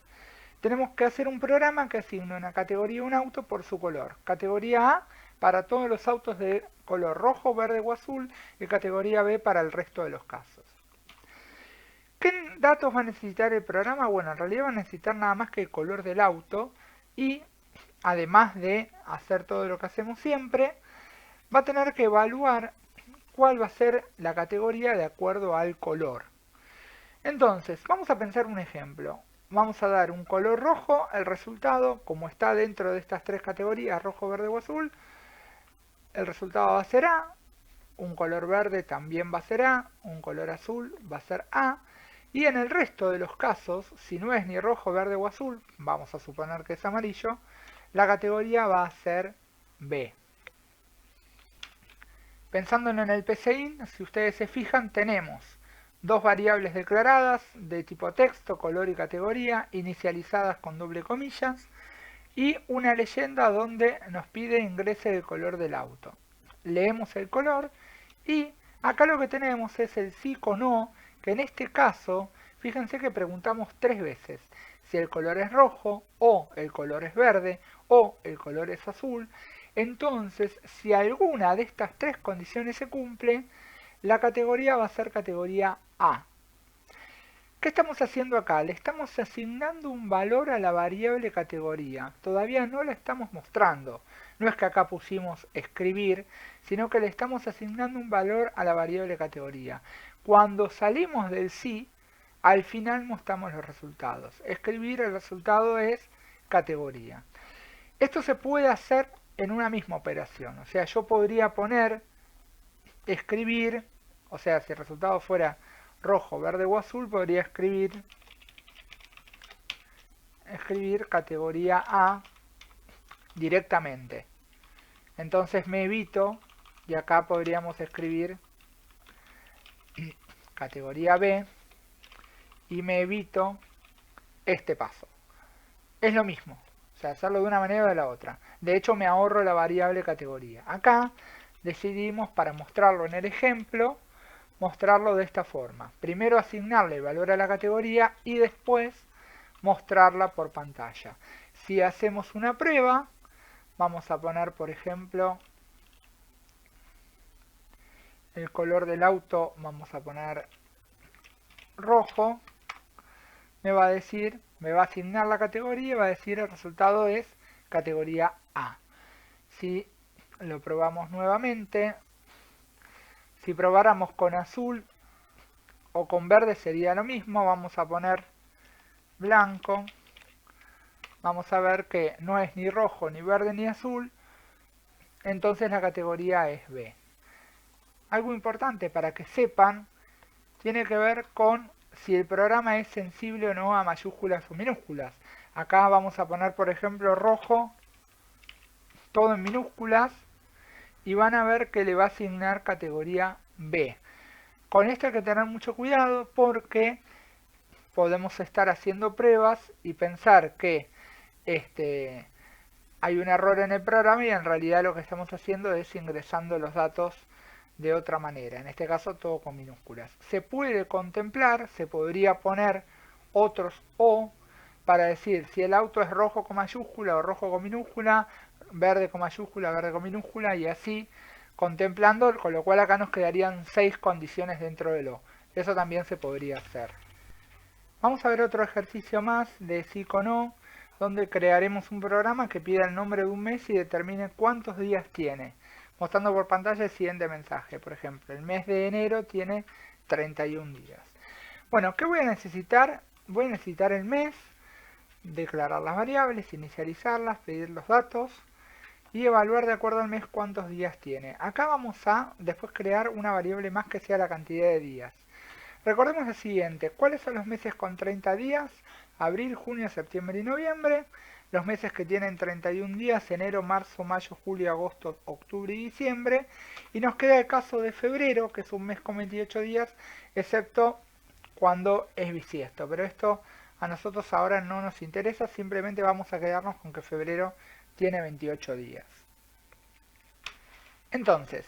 Tenemos que hacer un programa que asigne una categoría a un auto por su color. Categoría A para todos los autos de color rojo, verde o azul y categoría B para el resto de los casos. ¿Qué datos va a necesitar el programa? Bueno, en realidad va a necesitar nada más que el color del auto y además de hacer todo lo que hacemos siempre, va a tener que evaluar cuál va a ser la categoría de acuerdo al color. Entonces, vamos a pensar un ejemplo. Vamos a dar un color rojo, el resultado, como está dentro de estas tres categorías, rojo, verde o azul, el resultado va a ser A, un color verde también va a ser A, un color azul va a ser A, y en el resto de los casos, si no es ni rojo, verde o azul, vamos a suponer que es amarillo, la categoría va a ser B. Pensando en el PCIN, si ustedes se fijan, tenemos dos variables declaradas de tipo texto, color y categoría, inicializadas con doble comillas, y una leyenda donde nos pide ingrese el color del auto. Leemos el color y acá lo que tenemos es el sí con no, que en este caso, fíjense que preguntamos 3 veces si el color es rojo, o el color es verde, o el color es azul. Entonces, si alguna de estas 3 condiciones se cumple, la categoría va a ser categoría A. ¿Qué estamos haciendo acá? Le estamos asignando un valor a la variable categoría. Todavía no la estamos mostrando. No es que acá pusimos escribir, sino que le estamos asignando un valor a la variable categoría. Cuando salimos del sí, al final mostramos los resultados. Escribir, el resultado es categoría. Esto se puede hacer en una misma operación. O sea, yo podría poner escribir, o sea, si el resultado fuera rojo, verde o azul, podría escribir categoría A directamente. Entonces me evito, y acá podríamos escribir categoría B, y me evito este paso. Es lo mismo, o sea, hacerlo de una manera o de la otra. De hecho, me ahorro la variable categoría. Acá decidimos, para mostrarlo en el ejemplo, mostrarlo de esta forma. Primero asignarle el valor a la categoría y después mostrarla por pantalla. Si hacemos una prueba, vamos a poner, por ejemplo, el color del auto, vamos a poner rojo, me va a asignar la categoría y va a decir el resultado es categoría A. Si lo probamos nuevamente, si probáramos con azul o con verde sería lo mismo, vamos a poner blanco, vamos a ver que no es ni rojo, ni verde, ni azul, entonces la categoría es B. Algo importante para que sepan tiene que ver con si el programa es sensible o no a mayúsculas o minúsculas. Acá vamos a poner, por ejemplo, rojo, todo en minúsculas, y van a ver que le va a asignar categoría B. Con esto hay que tener mucho cuidado porque podemos estar haciendo pruebas y pensar que hay un error en el programa y en realidad lo que estamos haciendo es ingresando los datos de otra manera, en este caso todo con minúsculas. Se puede contemplar, se podría poner otros O para decir si el auto es rojo con mayúscula o rojo con minúscula, verde con mayúscula, verde con minúscula y así contemplando, con lo cual acá nos quedarían 6 condiciones dentro del O. Eso también se podría hacer. Vamos a ver otro ejercicio más de sí con no, donde crearemos un programa que pida el nombre de un mes y determine cuántos días tiene, mostrando por pantalla el siguiente mensaje. Por ejemplo, el mes de enero tiene 31 días. Bueno, ¿qué voy a necesitar? Voy a necesitar el mes, declarar las variables, inicializarlas, pedir los datos y evaluar de acuerdo al mes cuántos días tiene. Acá vamos a después crear una variable más que sea la cantidad de días. Recordemos lo siguiente, ¿cuáles son los meses con 30 días? Abril, junio, septiembre y noviembre. Los meses que tienen 31 días, enero, marzo, mayo, julio, agosto, octubre y diciembre. Y nos queda el caso de febrero, que es un mes con 28 días, excepto cuando es bisiesto. Pero esto a nosotros ahora no nos interesa, simplemente vamos a quedarnos con que febrero tiene 28 días. Entonces,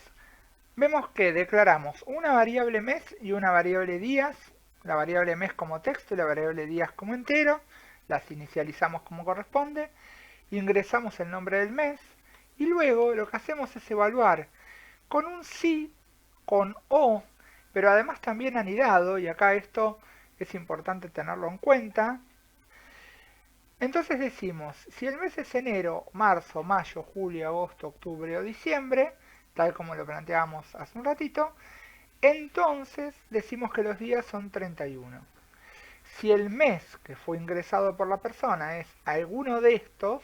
vemos que declaramos una variable mes y una variable días, la variable mes como texto y la variable días como entero, las inicializamos como corresponde, ingresamos el nombre del mes y luego lo que hacemos es evaluar con un sí, con o, pero además también anidado, y acá esto es importante tenerlo en cuenta. Entonces decimos, si el mes es enero, marzo, mayo, julio, agosto, octubre o diciembre, tal como lo planteamos hace un ratito, entonces decimos que los días son 31. Si el mes que fue ingresado por la persona es alguno de estos,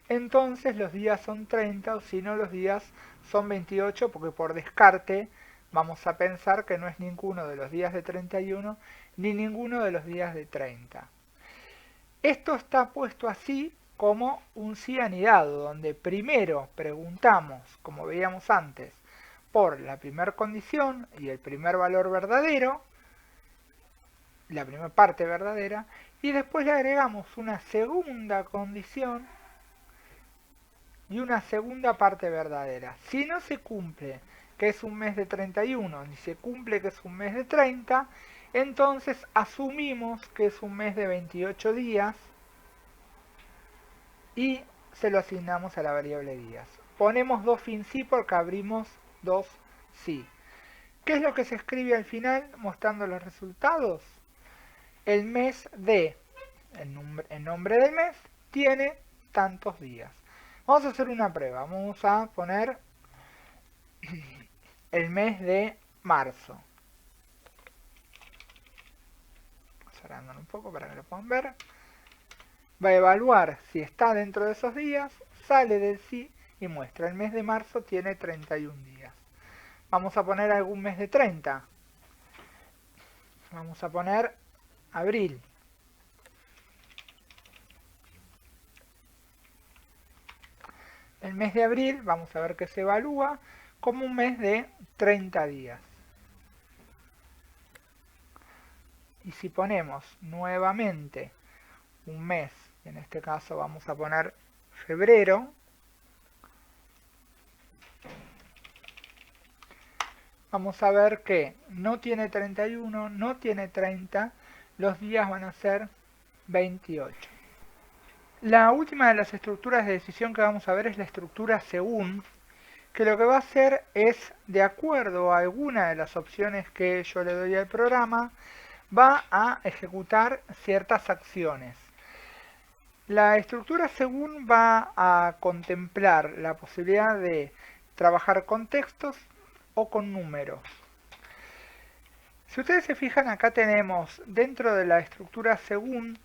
entonces los días son 30, o si no los días son 28, porque por descarte vamos a pensar que no es ninguno de los días de 31 ni ninguno de los días de 30. Esto está puesto así como un sí anidado, donde primero preguntamos, como veíamos antes, por la primera condición y el primer valor verdadero, la primera parte verdadera, y después le agregamos una segunda condición y una segunda parte verdadera. Si no se cumple que es un mes de 31, ni se cumple que es un mes de 30, entonces asumimos que es un mes de 28 días y se lo asignamos a la variable días. Ponemos dos fin sí porque abrimos dos sí. ¿Qué es lo que se escribe al final mostrando los resultados? El mes de, el nombre del mes, tiene tantos días. Vamos a hacer una prueba. Vamos a poner el mes de marzo. Cerrándolo un poco para que lo puedan ver. Va a evaluar si está dentro de esos días, sale del sí y muestra. El mes de marzo tiene 31 días. Vamos a poner algún mes de 30. Vamos a poner abril. El mes de abril, vamos a ver que se evalúa como un mes de 30 días. Y si ponemos nuevamente un mes, en este caso vamos a poner febrero, vamos a ver que no tiene 31, no tiene 30, los días van a ser 28. La última de las estructuras de decisión que vamos a ver es la estructura según, que lo que va a hacer es, de acuerdo a alguna de las opciones que yo le doy al programa, va a ejecutar ciertas acciones. La estructura según va a contemplar la posibilidad de trabajar con textos o con números. Si ustedes se fijan, acá tenemos dentro de la estructura según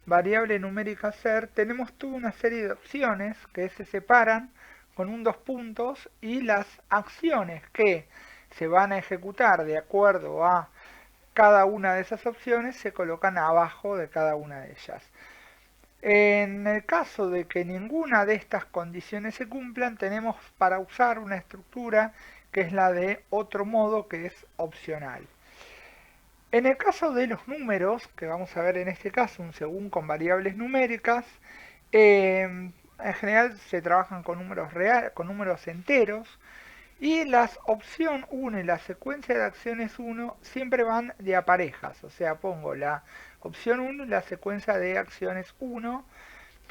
variable numérica ser, tenemos toda una serie de opciones que se separan con un dos puntos y las acciones que se van a ejecutar de acuerdo a cada una de esas opciones se colocan abajo de cada una de ellas. En el caso de que ninguna de estas condiciones se cumplan, tenemos para usar una estructura que es la de otro modo, que es opcional. En el caso de los números, que vamos a ver en este caso un según con variables numéricas, en general se trabajan con números reales, con números enteros, y las opción 1 y la secuencia de acciones 1 siempre van de a parejas, o sea, pongo la opción 1 y la secuencia de acciones 1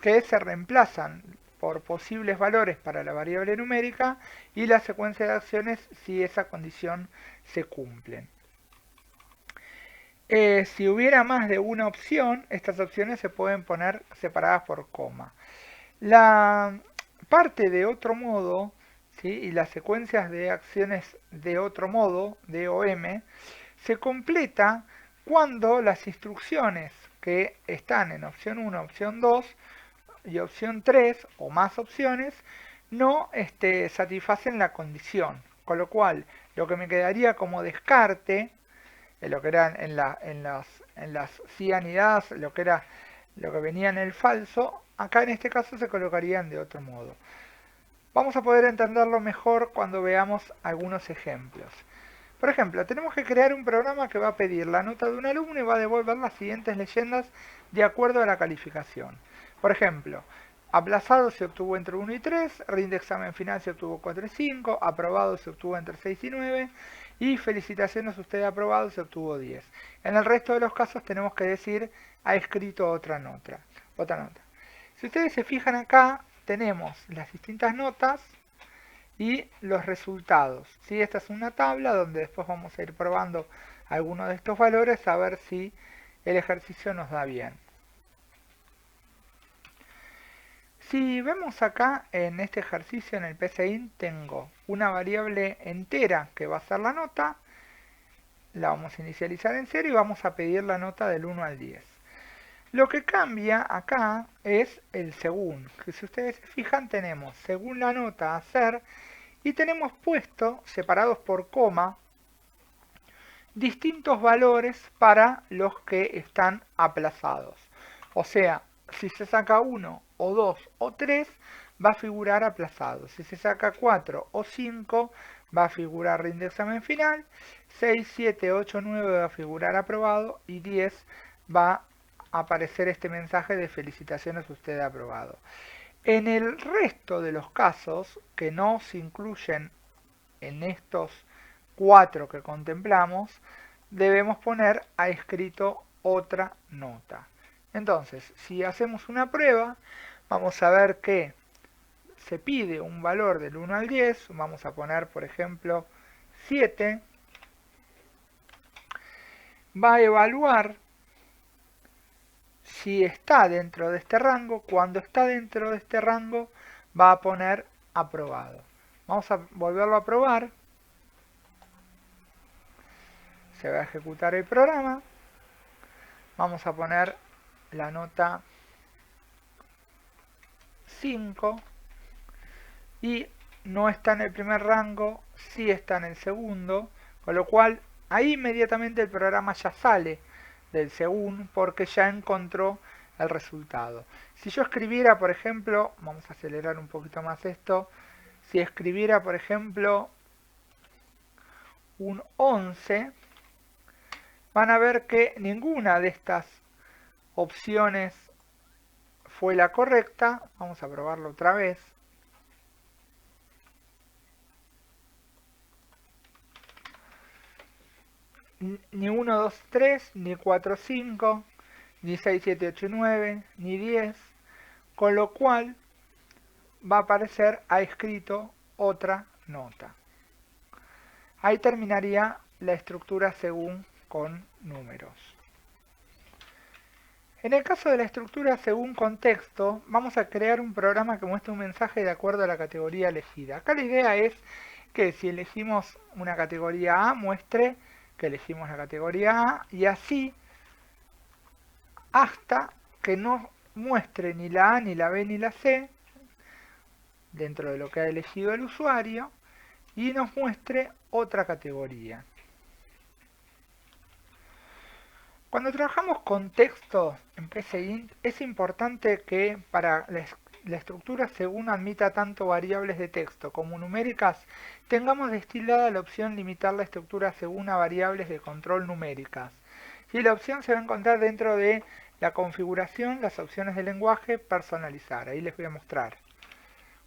que se reemplazan por posibles valores para la variable numérica y la secuencia de acciones si esa condición se cumple. Si hubiera más de una opción, estas opciones se pueden poner separadas por coma. La parte de otro modo, ¿sí?, y las secuencias de acciones de otro modo, DOM, se completa cuando las instrucciones que están en opción 1, opción 2 y opción 3 o más opciones no satisfacen la condición. Con lo cual, lo que me quedaría como descarte, lo que eran en las cianidadas, lo que venía en el falso, acá en este caso se colocarían de otro modo. Vamos a poder entenderlo mejor cuando veamos algunos ejemplos. Por ejemplo, tenemos que crear un programa que va a pedir la nota de un alumno y va a devolver las siguientes leyendas de acuerdo a la calificación. Por ejemplo, aplazado se obtuvo entre 1 y 3, rinde examen final se obtuvo 4 y 5, aprobado se obtuvo entre 6 y 9 y felicitaciones, usted aprobado se obtuvo 10. En el resto de los casos tenemos que decir ha escrito otra nota. Si ustedes se fijan acá, tenemos las distintas notas y los resultados. ¿Sí? Esta es una tabla donde después vamos a ir probando algunos de estos valores a ver si el ejercicio nos da bien. Si vemos acá en este ejercicio en el PCInt tengo una variable entera que va a ser la nota, la vamos a inicializar en 0 y vamos a pedir la nota del 1 al 10. Lo que cambia acá es el según, que si ustedes se fijan tenemos según la nota a hacer y tenemos puesto, separados por coma, distintos valores para los que están aplazados. O sea, si se saca 1 o 2 o 3 va a figurar aplazado. Si se saca 4 o 5 va a figurar rinde examen final. 6, 7, 8, 9 va a figurar aprobado y 10 va a aparecer este mensaje de felicitaciones, usted ha aprobado. En el resto de los casos que no se incluyen en estos 4 que contemplamos, debemos poner ha escrito otra nota. Entonces, si hacemos una prueba, vamos a ver que se pide un valor del 1 al 10, vamos a poner por ejemplo 7, va a evaluar si está dentro de este rango. Cuando está dentro de este rango va a poner aprobado. Vamos a volverlo a probar. Se va a ejecutar el programa. Vamos a poner la nota 5 y no está en el primer rango, sí está en el segundo, con lo cual ahí inmediatamente el programa ya sale del según porque ya encontró el resultado. Si yo escribiera, por ejemplo, vamos a acelerar un poquito más esto, si escribiera, por ejemplo, un 11, van a ver que ninguna de estas opciones fue la correcta. Vamos a probarlo otra vez. Ni 1, 2, 3, ni 4, 5, ni 6, 7, 8, 9, ni 10, con lo cual va a aparecer ha escrito otra nota. Ahí terminaría la estructura según con números. En el caso de la estructura según contexto, vamos a crear un programa que muestre un mensaje de acuerdo a la categoría elegida. Acá la idea es que si elegimos una categoría A, muestre que elegimos la categoría A y así hasta que no muestre ni la A, ni la B, ni la C dentro de lo que ha elegido el usuario y nos muestre otra categoría. Cuando trabajamos con texto en PCInt es importante que para la estructura según admita tanto variables de texto como numéricas, tengamos destilada la opción limitar la estructura según a variables de control numéricas. Y la opción se va a encontrar dentro de la configuración, las opciones de lenguaje, personalizar. Ahí les voy a mostrar.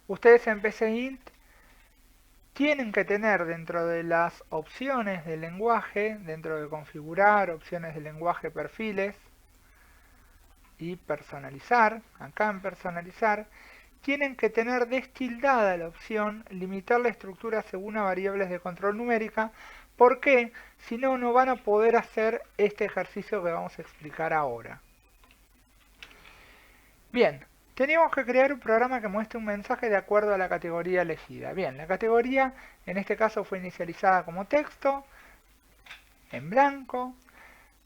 Ustedes en PCInt tienen que tener dentro de las opciones de lenguaje, dentro de configurar, opciones de lenguaje, perfiles y personalizar, acá en personalizar, tienen que tener destildada la opción limitar la estructura según a variables de control numérica. ¿Por qué? Si no, no van a poder hacer este ejercicio que vamos a explicar ahora. Bien. Teníamos que crear un programa que muestre un mensaje de acuerdo a la categoría elegida. Bien, la categoría en este caso fue inicializada como texto, en blanco.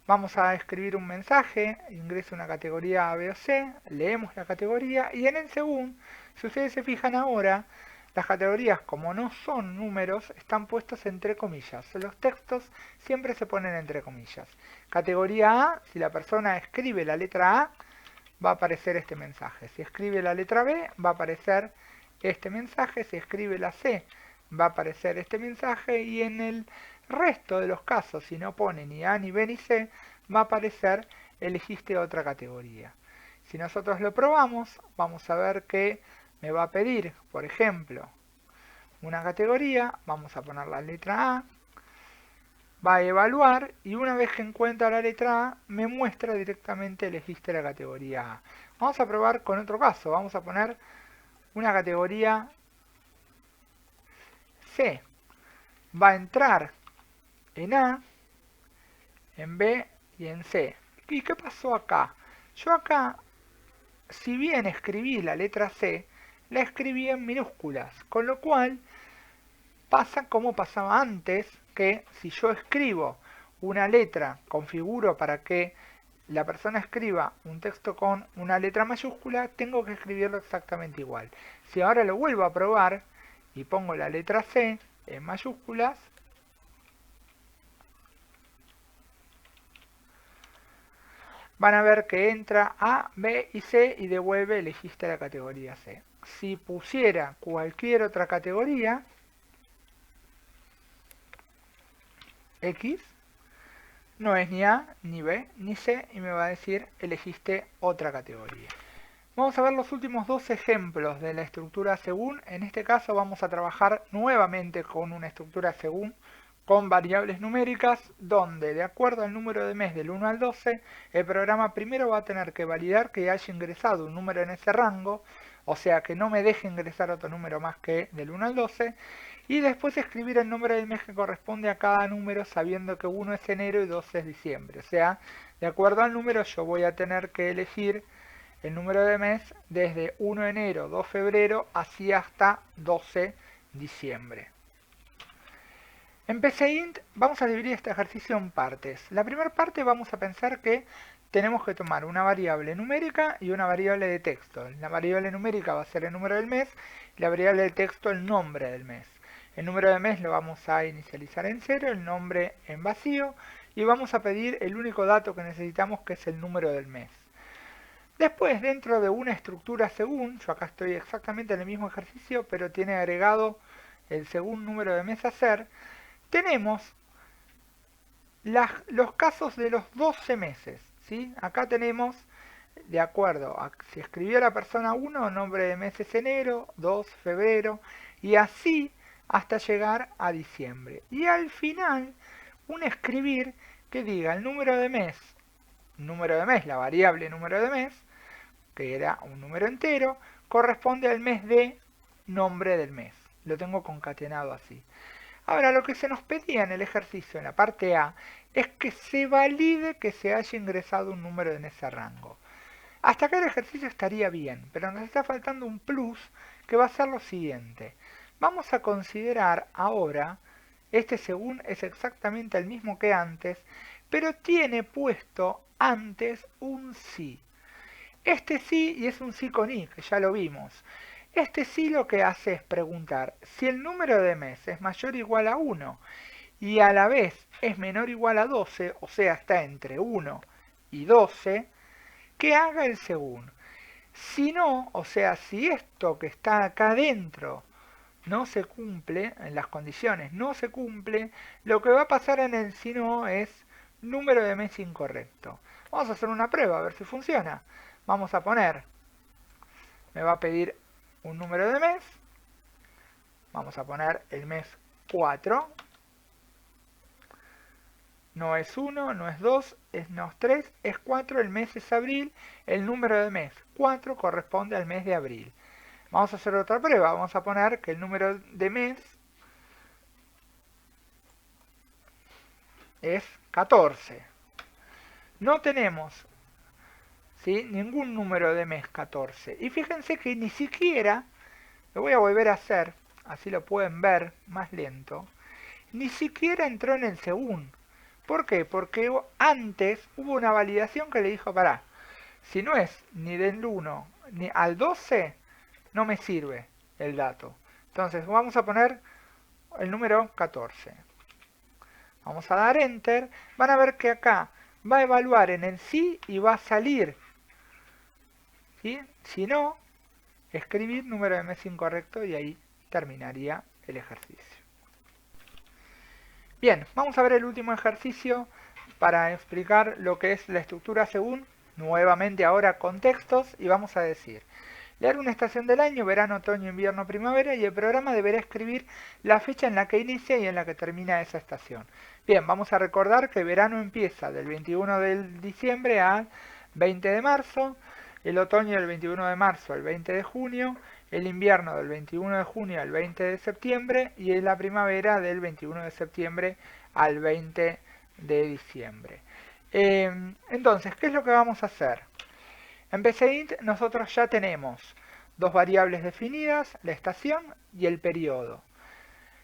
Vamos a escribir un mensaje, ingreso una categoría A, B o C, leemos la categoría y en el según, si ustedes se fijan ahora, las categorías como no son números están puestos entre comillas. Los textos siempre se ponen entre comillas. Categoría A, si la persona escribe la letra A, va a aparecer este mensaje. Si escribe la letra B, va a aparecer este mensaje. Si escribe la C, va a aparecer este mensaje. Y en el resto de los casos, si no pone ni A, ni B, ni C, va a aparecer elegiste otra categoría. Si nosotros lo probamos, vamos a ver que me va a pedir, por ejemplo, una categoría. Vamos a poner la letra A. Va a evaluar y una vez que encuentra la letra A, me muestra directamente elegiste la categoría A. Vamos a probar con otro caso. Vamos a poner una categoría C. Va a entrar en A, en B y en C. ¿Y qué pasó acá? Yo acá, si bien escribí la letra C, la escribí en minúsculas, con lo cual pasa como pasaba antes, que si yo escribo una letra, configuro para que la persona escriba un texto con una letra mayúscula, tengo que escribirlo exactamente igual. Si ahora lo vuelvo a probar y pongo la letra C en mayúsculas, van a ver que entra A, B y C y devuelve elegiste la categoría C. Si pusiera cualquier otra categoría, X, no es ni A, ni B, ni C y me va a decir elegiste otra categoría. Vamos a ver los últimos dos ejemplos de la estructura según. En este caso vamos a trabajar nuevamente con una estructura según con variables numéricas, donde de acuerdo al número de mes del 1 al 12, el programa primero va a tener que validar que haya ingresado un número en ese rango, o sea que no me deje ingresar otro número más que del 1 al 12, y después escribir el número del mes que corresponde a cada número sabiendo que 1 es enero y 12 es diciembre. O sea, de acuerdo al número yo voy a tener que elegir el número de mes desde 1 de enero, 2 de febrero, así hasta 12 de diciembre. En PCInt vamos a dividir este ejercicio en partes. La primera parte vamos a pensar que tenemos que tomar una variable numérica y una variable de texto. La variable numérica va a ser el número del mes y la variable de texto el nombre del mes. El número de mes lo vamos a inicializar en 0, el nombre en vacío y vamos a pedir el único dato que necesitamos, que es el número del mes. Después, dentro de una estructura según, yo acá estoy exactamente en el mismo ejercicio, pero tiene agregado el según número de mes a ser, tenemos los casos de los 12 meses. ¿Sí? Acá tenemos, de acuerdo a si escribió la persona 1, nombre de mes es enero, 2, febrero, y así hasta llegar a diciembre. Y al final, un escribir que diga el número de mes, la variable número de mes, que era un número entero, corresponde al mes de nombre del mes. Lo tengo concatenado así. Ahora, lo que se nos pedía en el ejercicio, en la parte A, es que se valide que se haya ingresado un número en ese rango. Hasta acá el ejercicio estaría bien, pero nos está faltando un plus que va a ser lo siguiente. Vamos a considerar ahora, este según es exactamente el mismo que antes, pero tiene puesto antes un sí. Este sí, y es un sí con i, que ya lo vimos. Este sí lo que hace es preguntar si el número de mes es mayor o igual a 1 y a la vez es menor o igual a 12, o sea, está entre 1 y 12, que haga el según. Si no, o sea, si esto que está acá dentro no se cumple, en las condiciones no se cumple, lo que va a pasar en el si no es número de mes incorrecto. Vamos a hacer una prueba a ver si funciona. Vamos a poner, me va a pedir un número de mes, vamos a poner el mes 4, no es 1, no es 2, no es 3, es 4, el mes es abril, el número de mes 4 corresponde al mes de abril. Vamos a hacer otra prueba, vamos a poner que el número de mes es 14. No tenemos, ¿sí?, ningún número de mes 14. Y fíjense que ni siquiera, lo voy a volver a hacer, así lo pueden ver más lento, ni siquiera entró en el según. ¿Por qué? Porque antes hubo una validación que le dijo, pará, si no es ni del 1 ni al 12, no me sirve el dato. Entonces vamos a poner el número 14. Vamos a dar Enter. Van a ver que acá va a evaluar en el sí y va a salir. ¿Sí? Si no, escribir número de mes incorrecto y ahí terminaría el ejercicio. Bien, vamos a ver el último ejercicio para explicar lo que es la estructura según, nuevamente ahora contextos, y vamos a decir, leer una estación del año, verano, otoño, invierno, primavera, y el programa deberá escribir la fecha en la que inicia y en la que termina esa estación. Bien, vamos a recordar que verano empieza del 21 de diciembre al 20 de marzo, el otoño del 21 de marzo al 20 de junio, el invierno del 21 de junio al 20 de septiembre y la primavera del 21 de septiembre al 20 de diciembre. Entonces, ¿qué es lo que vamos a hacer? En PCInt nosotros ya tenemos dos variables definidas, la estación y el periodo.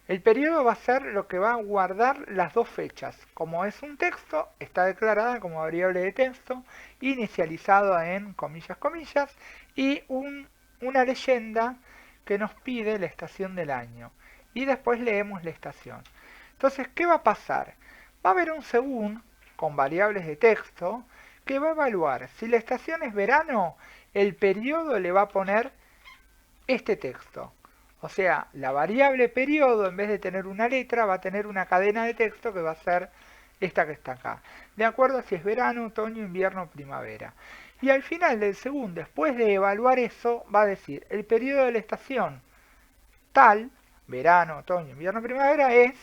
El periodo va a ser lo que va a guardar las dos fechas. Como es un texto, está declarada como variable de texto, inicializado en comillas, comillas, y una leyenda que nos pide la estación del año. Y después leemos la estación. Entonces, ¿qué va a pasar? Va a haber un según con variables de texto que va a evaluar si la estación es verano, el periodo le va a poner este texto. O sea, la variable periodo, en vez de tener una letra, va a tener una cadena de texto que va a ser esta que está acá. De acuerdo a si es verano, otoño, invierno, primavera. Y al final del segundo, después de evaluar eso, va a decir, el periodo de la estación tal, verano, otoño, invierno, primavera, es,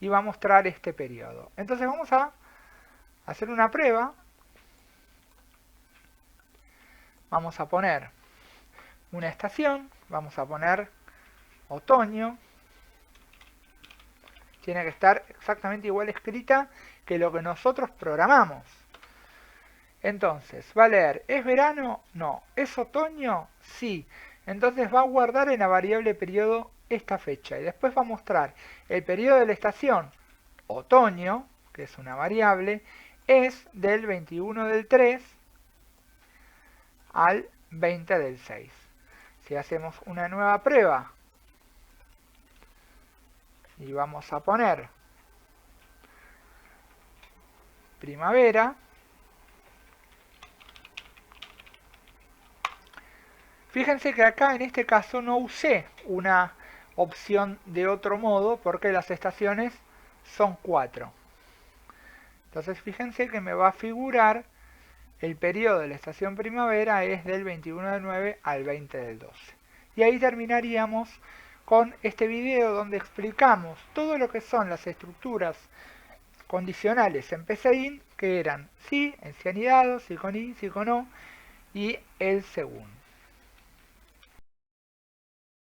y va a mostrar este periodo. Entonces vamos a hacer una prueba. Vamos a poner una estación, vamos a poner otoño, tiene que estar exactamente igual escrita que lo que nosotros programamos. Entonces, va a leer, ¿es verano? No. ¿Es otoño? Sí. Entonces va a guardar en la variable periodo esta fecha y después va a mostrar el periodo de la estación otoño, que es una variable, es del 21 del 3 al 20 del 6. Si hacemos una nueva prueba y vamos a poner primavera, fíjense que acá en este caso no usé una opción de otro modo porque las estaciones son 4. Entonces fíjense que me va a figurar el periodo de la estación primavera es del 21 del 9 al 20 del 12. Y ahí terminaríamos con este video donde explicamos todo lo que son las estructuras condicionales en PCInt, que eran sí, en si anidado, si con i, si con o, y el según.